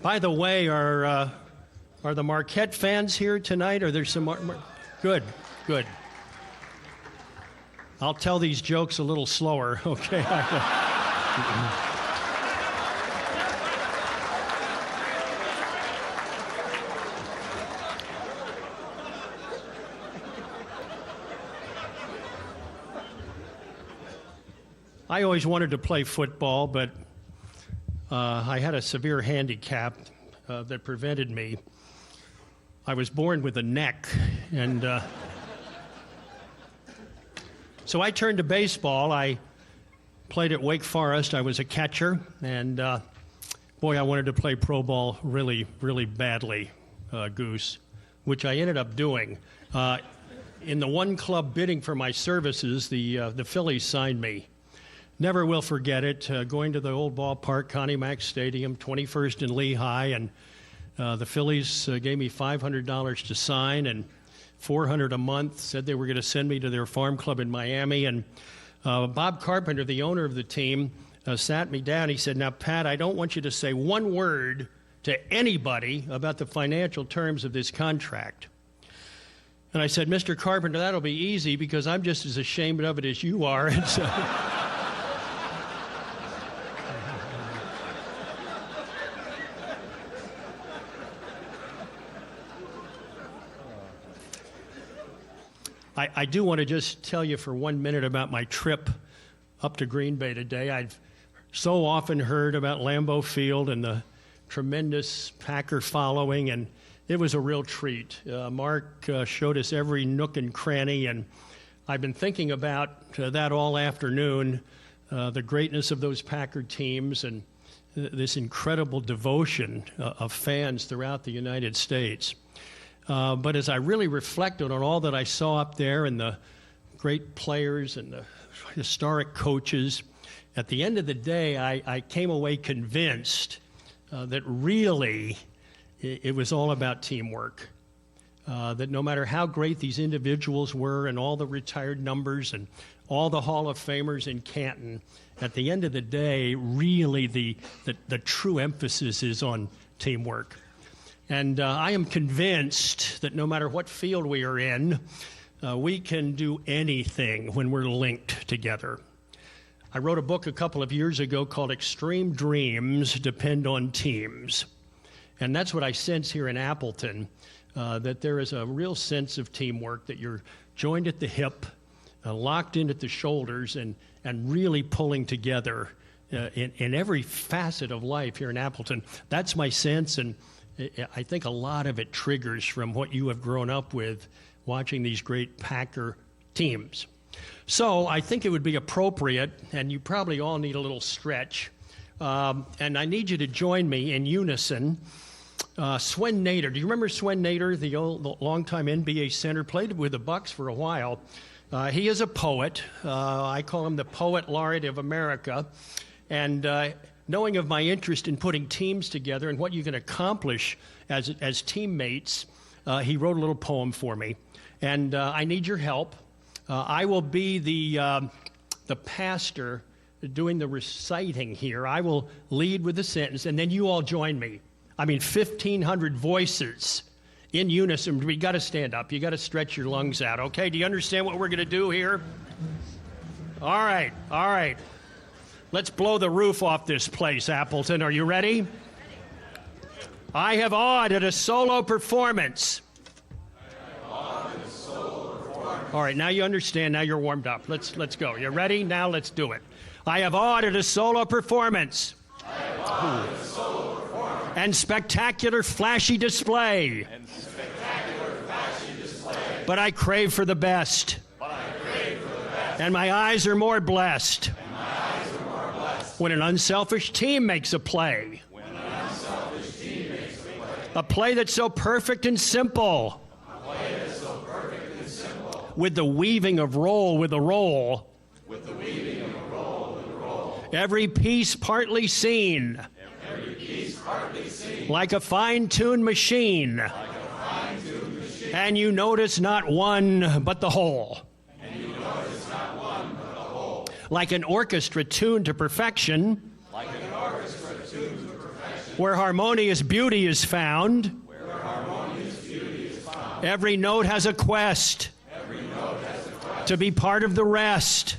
Speaker 8: By the way, are the Marquette fans here tonight? Are there some Good, good. I'll tell these jokes a little slower, okay? I always wanted to play football, but I had a severe handicap that prevented me. I was born with a neck, and so I turned to baseball. I played at Wake Forest. I was a catcher, and boy, I wanted to play pro ball really, really badly, Goose, which I ended up doing. In the one club bidding for my services, the Phillies signed me. Never will forget it, going to the old ballpark, Connie Mack Stadium, 21st and Lehigh, and the Phillies gave me $500 to sign and $400 a month, said they were going to send me to their farm club in Miami. And Bob Carpenter, the owner of the team, sat me down. He said, "Now, Pat, I don't want you to say one word to anybody about the financial terms of this contract." And I said, "Mr. Carpenter, that'll be easy because I'm just as ashamed of it as you are." And so I do want to just tell you for 1 minute about my trip up to Green Bay today. I've so often heard about Lambeau Field and the tremendous Packer following, and it was a real treat. Mark showed us every nook and cranny, and I've been thinking about that all afternoon, the greatness of those Packer teams and this incredible devotion of fans throughout the United States. But as I really reflected on all that I saw up there and the great players and the historic coaches, at the end of the day, I came away convinced that really it was all about teamwork. That no matter how great these individuals were and all the retired numbers and all the Hall of Famers in Canton, at the end of the day, really the true emphasis is on teamwork. And I am convinced that no matter what field we are in, we can do anything when we're linked together. I wrote a book a couple of years ago called Extreme Dreams Depend on Teams. And that's what I sense here in Appleton, that there is a real sense of teamwork, that you're joined at the hip, locked in at the shoulders, and really pulling together in every facet of life here in Appleton. That's my sense, and I think a lot of it triggers from what you have grown up with watching these great Packer teams. So I think it would be appropriate, and you probably all need a little stretch, and I need you to join me in unison. Swen Nader, do you remember Swen Nader, the longtime NBA center, played with the Bucks for a while? He is a poet. I call him the Poet Laureate of America, and knowing of my interest in putting teams together and what you can accomplish as teammates, he wrote a little poem for me. And I need your help. I will be the pastor doing the reciting here. I will lead with the sentence, and then you all join me. I mean, 1,500 voices in unison. We got to stand up. You got to stretch your lungs out, okay? Do you understand what we're going to do here? All right, all right. Let's blow the roof off this place, Appleton. Are you ready? I have awed at a solo performance. All right, now you understand. Now you're warmed up. Let's go. You ready? Now let's do it. I have ordered a solo performance. And spectacular flashy display. But I crave for the best. And my eyes are more blessed. When an unselfish team makes a play. A play that's so perfect and simple. With the weaving of roll with a roll. Every piece partly seen. Like a fine-tuned machine. And you notice not one but the whole. Like an orchestra tuned to perfection. Where harmonious beauty is found. Every note has a quest. To be part of the rest.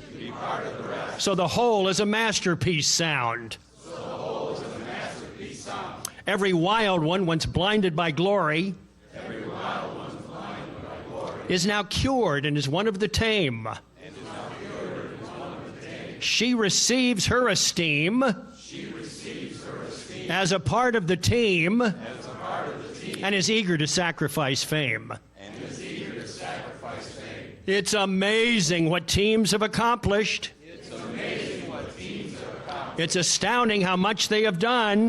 Speaker 8: So the whole is a masterpiece sound. Every wild one, once blinded by glory, is now cured and is one of the tame. She receives her esteem as a part of the team and is eager to sacrifice fame. It's amazing what teams have accomplished. It's astounding how much they have done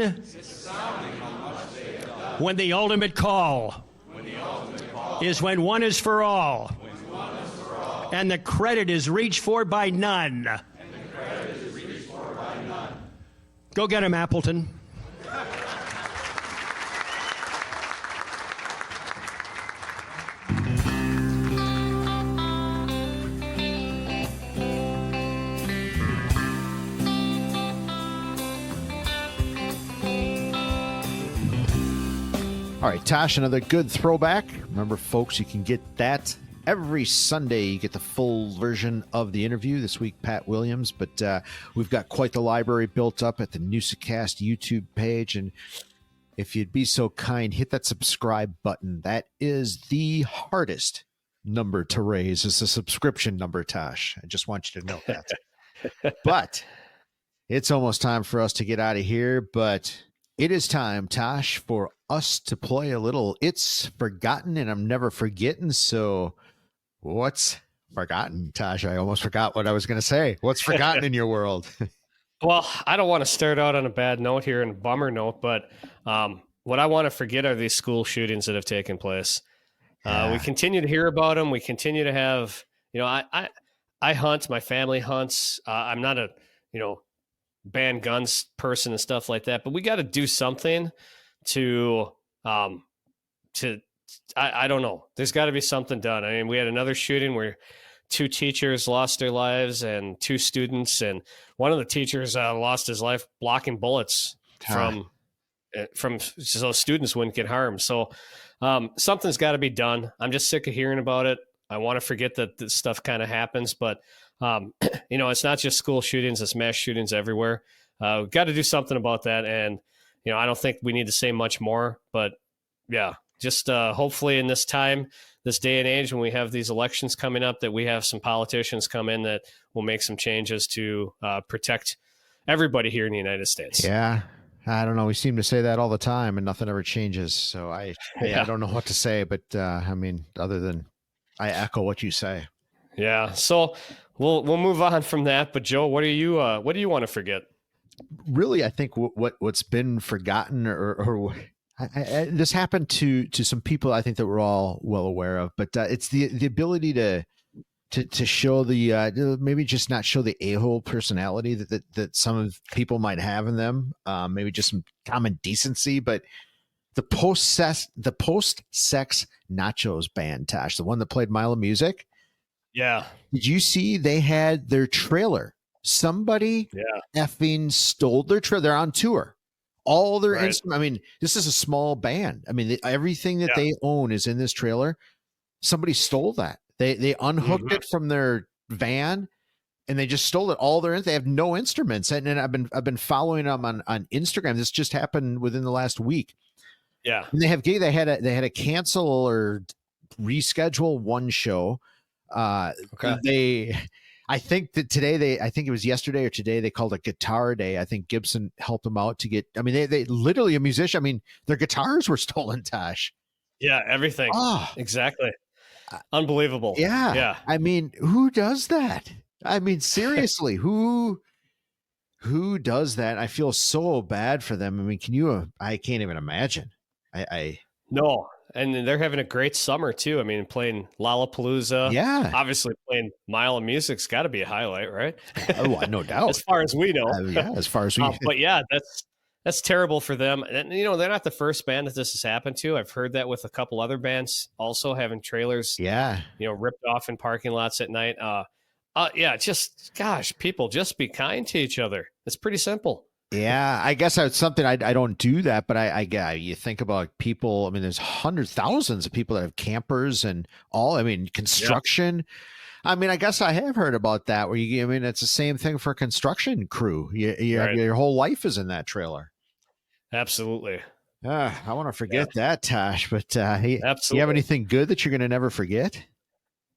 Speaker 8: when the ultimate call is when one is for all and the credit is reached for by none. Go get him, Appleton.
Speaker 2: All right, Tosh, another good throwback. Remember, folks, you can get that every Sunday. You get the full version of the interview. This week, Pat Williams. But we've got quite the library built up at the Newsa-Cast YouTube page. And if you'd be so kind, hit that subscribe button. That is the hardest number to raise. It's a subscription number, Tosh. I just want you to know that. But it's almost time for us to get out of here. But it is time, Tosh, for us to play a little It's Forgotten and I'm Never Forgetting. So what's forgotten, Tosh? I almost forgot what I was going to say. What's forgotten in your world?
Speaker 1: Well, I don't want to start out on a bad note here and a bummer note, but what I want to forget are these school shootings that have taken place. We continue to hear about them. We continue to have, I hunt, my family hunts. I'm not a, ban guns person and stuff like that, but we got to do something to I don't know. There's got to be something done. I mean, we had another shooting where 2 teachers lost their lives and 2 students, and one of the teachers lost his life blocking bullets from so students wouldn't get harmed. So something's got to be done. I'm just sick of hearing about it. I want to forget that this stuff kind of happens, but it's not just school shootings, it's mass shootings everywhere. We've got to do something about that. And, I don't think we need to say much more, but yeah, just hopefully in this time, this day and age, when we have these elections coming up, that we have some politicians come in that will make some changes to protect everybody here in the United States.
Speaker 2: Yeah. I don't know. We seem to say that all the time and nothing ever changes. So I don't know what to say, but other than I echo what you say.
Speaker 1: Yeah. So we'll move on from that. But Joe, what do you want to forget?
Speaker 2: Really, I think what's been forgotten or this happened to some people I think that we're all well aware of, but it's the ability to show the maybe just not show the a-hole personality that some of people might have in them, maybe just some common decency, but the post-sex nachos band, Tosh, the one that played Mile of Music.
Speaker 1: Yeah. Did
Speaker 2: you see they had their trailer? Somebody effing stole their trailer. They're on tour. All their instruments. This is a small band. Everything that they own is in this trailer. Somebody stole that. They unhooked it from their van, and they just stole it. They have no instruments. And I've been following them on Instagram. This just happened within the last week.
Speaker 1: Yeah,
Speaker 2: and they had to cancel or reschedule one show.
Speaker 1: Okay.
Speaker 2: I think it was yesterday or today, they called it Guitar Day. I think Gibson helped them out to get, I mean, they literally a musician. I mean, their guitars were stolen, Tosh.
Speaker 1: Yeah, everything.
Speaker 2: Oh,
Speaker 1: exactly. Unbelievable.
Speaker 2: yeah.
Speaker 1: Yeah.
Speaker 2: I mean, who does that? I mean, seriously, who does that? I feel so bad for them. I mean, I can't even imagine.
Speaker 1: No. And they're having a great summer too. I mean, playing Lollapalooza.
Speaker 2: Yeah.
Speaker 1: Obviously playing Mile of Music's got to be a highlight, right?
Speaker 2: Oh, no doubt.
Speaker 1: As far as we know.
Speaker 2: Yeah, as far as we
Speaker 1: but yeah, that's terrible for them. And they're not the first band that this has happened to. I've heard that with a couple other bands also having trailers ripped off in parking lots at night. Just gosh, people, just be kind to each other. It's pretty simple.
Speaker 2: Yeah, I guess it's something I don't do that, but I you think about people. I mean, there's thousands of people that have campers and all. I mean, construction. Yeah. I mean, I guess I have heard about that. It's the same thing for a construction crew. Your whole life is in that trailer.
Speaker 1: Absolutely.
Speaker 2: I want to forget that, Tosh. But you have anything good that you're going to never forget?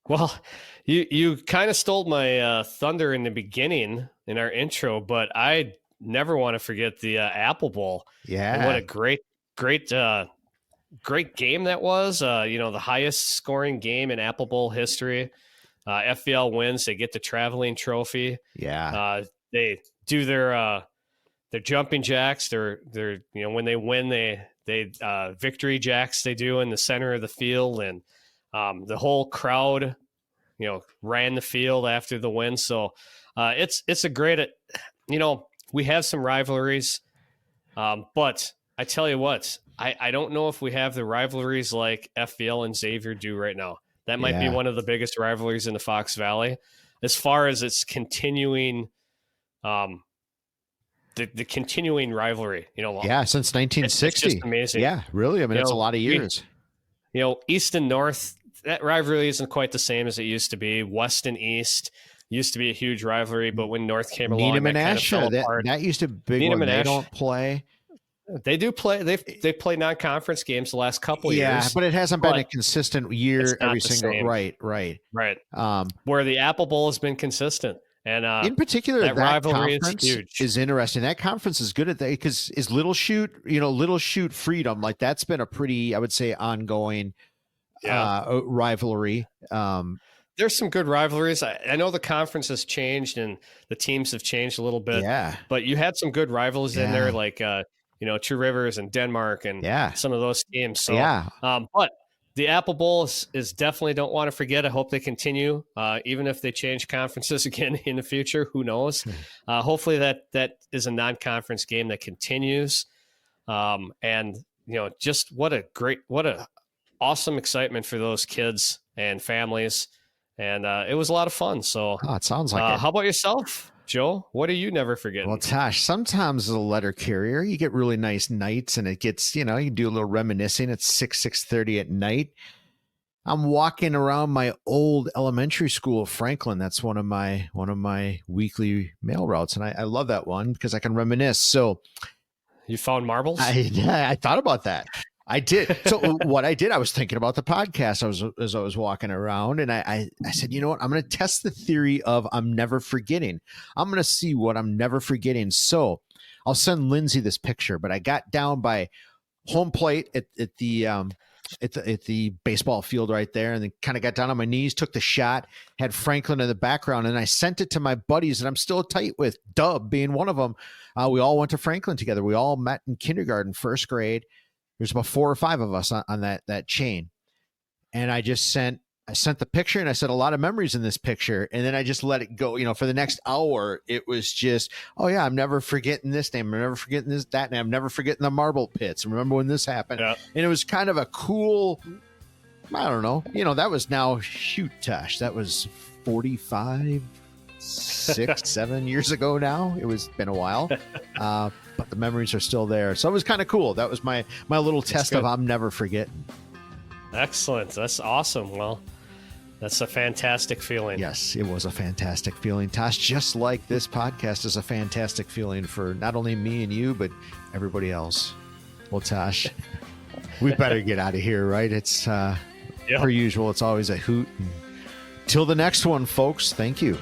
Speaker 1: Well, you kind of stole my thunder in the beginning in our intro, but I never want to forget the Apple Bowl.
Speaker 2: Yeah.
Speaker 1: And what a great game that was. The highest scoring game in Apple Bowl history. FVL wins. They get the traveling trophy.
Speaker 2: Yeah.
Speaker 1: They do their jumping jacks. They're when they win, they victory jacks they do in the center of the field, and the whole crowd, ran the field after the win. So it's a great, we have some rivalries, but I tell you what, I don't know if we have the rivalries like FVL and Xavier do right now. That might be one of the biggest rivalries in the Fox Valley, as far as its continuing, the continuing rivalry.
Speaker 2: Since 1960,
Speaker 1: it's just amazing.
Speaker 2: Yeah, really. I mean, it's a lot of years.
Speaker 1: East and North, that rivalry isn't quite the same as it used to be. West and East used to be a huge rivalry, but when North came along,
Speaker 2: Needham and Asher, that used to be big one. They don't play.
Speaker 1: They do play. They've played non-conference games the last couple years.
Speaker 2: Yeah, but it hasn't been a consistent year every single.
Speaker 1: Same.
Speaker 2: Right.
Speaker 1: Where the Apple Bowl has been consistent, and
Speaker 2: in particular, that
Speaker 1: rivalry
Speaker 2: conference
Speaker 1: is huge.
Speaker 2: Is interesting. That conference is good at that because is Little Shoot, Little Shoot Freedom, like that's been a pretty, I would say, ongoing rivalry.
Speaker 1: There's some good rivalries. I know the conference has changed and the teams have changed a little bit.
Speaker 2: Yeah,
Speaker 1: but you had some good rivals in there, like True Rivers and Denmark and some of those teams. So, but the Apple Bowl is definitely don't want to forget. I hope they continue, even if they change conferences again in the future. Who knows? Hopefully that is a non-conference game that continues. And just what a awesome excitement for those kids and families. And it was a lot of fun. So
Speaker 2: it sounds like it.
Speaker 1: How about yourself, Joe? What do you never forget?
Speaker 2: Well, Tosh, sometimes as a letter carrier, you get really nice nights and it gets, you can do a little reminiscing at 6:30 at night. I'm walking around my old elementary school, Franklin. That's one of my weekly mail routes. And I love that one because I can reminisce. So
Speaker 1: you found marbles?
Speaker 2: I thought about that. I did. So what I did, I was thinking about the podcast as I was walking around, and I said, you know what? I'm going to test the theory of I'm never forgetting. I'm going to see what I'm never forgetting. So I'll send Lindsay this picture, but I got down by home plate at the baseball field right there, and then kind of got down on my knees, took the shot, had Franklin in the background, and I sent it to my buddies that I'm still tight with, Dub being one of them. We all went to Franklin together. We all met in kindergarten, first grade. There's about 4 or 5 of us on that chain. And I sent the picture and I said a lot of memories in this picture. And then I just let it go, for the next hour, it was just, oh yeah, I'm never forgetting this name. I'm never forgetting that name. I'm never forgetting the marble pits. Remember when this happened? Yeah. And it was kind of a cool, I don't know, that was now, Tosh, that was 45, 6, 7 years ago now. It was been a while. But the memories are still there. So it was kind of cool. That was my little test of I'm never forgetting.
Speaker 1: Excellent. That's awesome. Well, that's a fantastic feeling.
Speaker 2: Yes, it was a fantastic feeling, Tosh. Just like this podcast is a fantastic feeling for not only me and you, but everybody else. Well, Tosh, we better get out of here, right? It's per usual. It's always a hoot and Until the next one, folks, thank you.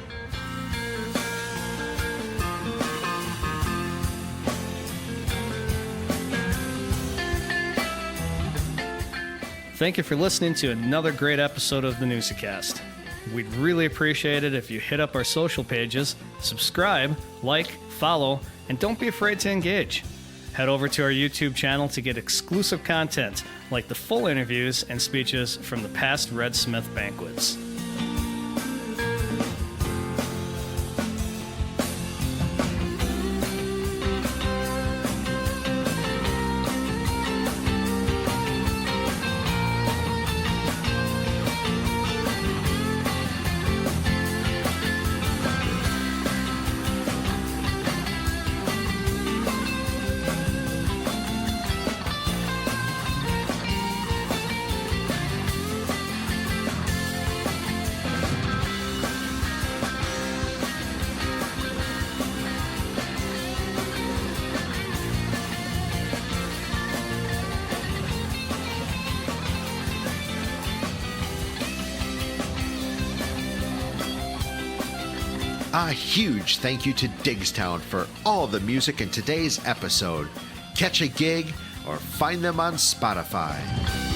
Speaker 1: Thank you for listening to another great episode of the Newsa-Cast. We'd really appreciate it if you hit up our social pages, subscribe, like, follow, and don't be afraid to engage. Head over to our YouTube channel to get exclusive content like the full interviews and speeches from the past Red Smith banquets.
Speaker 2: A huge thank you to Diggstown for all the music in today's episode. Catch a gig or find them on Spotify.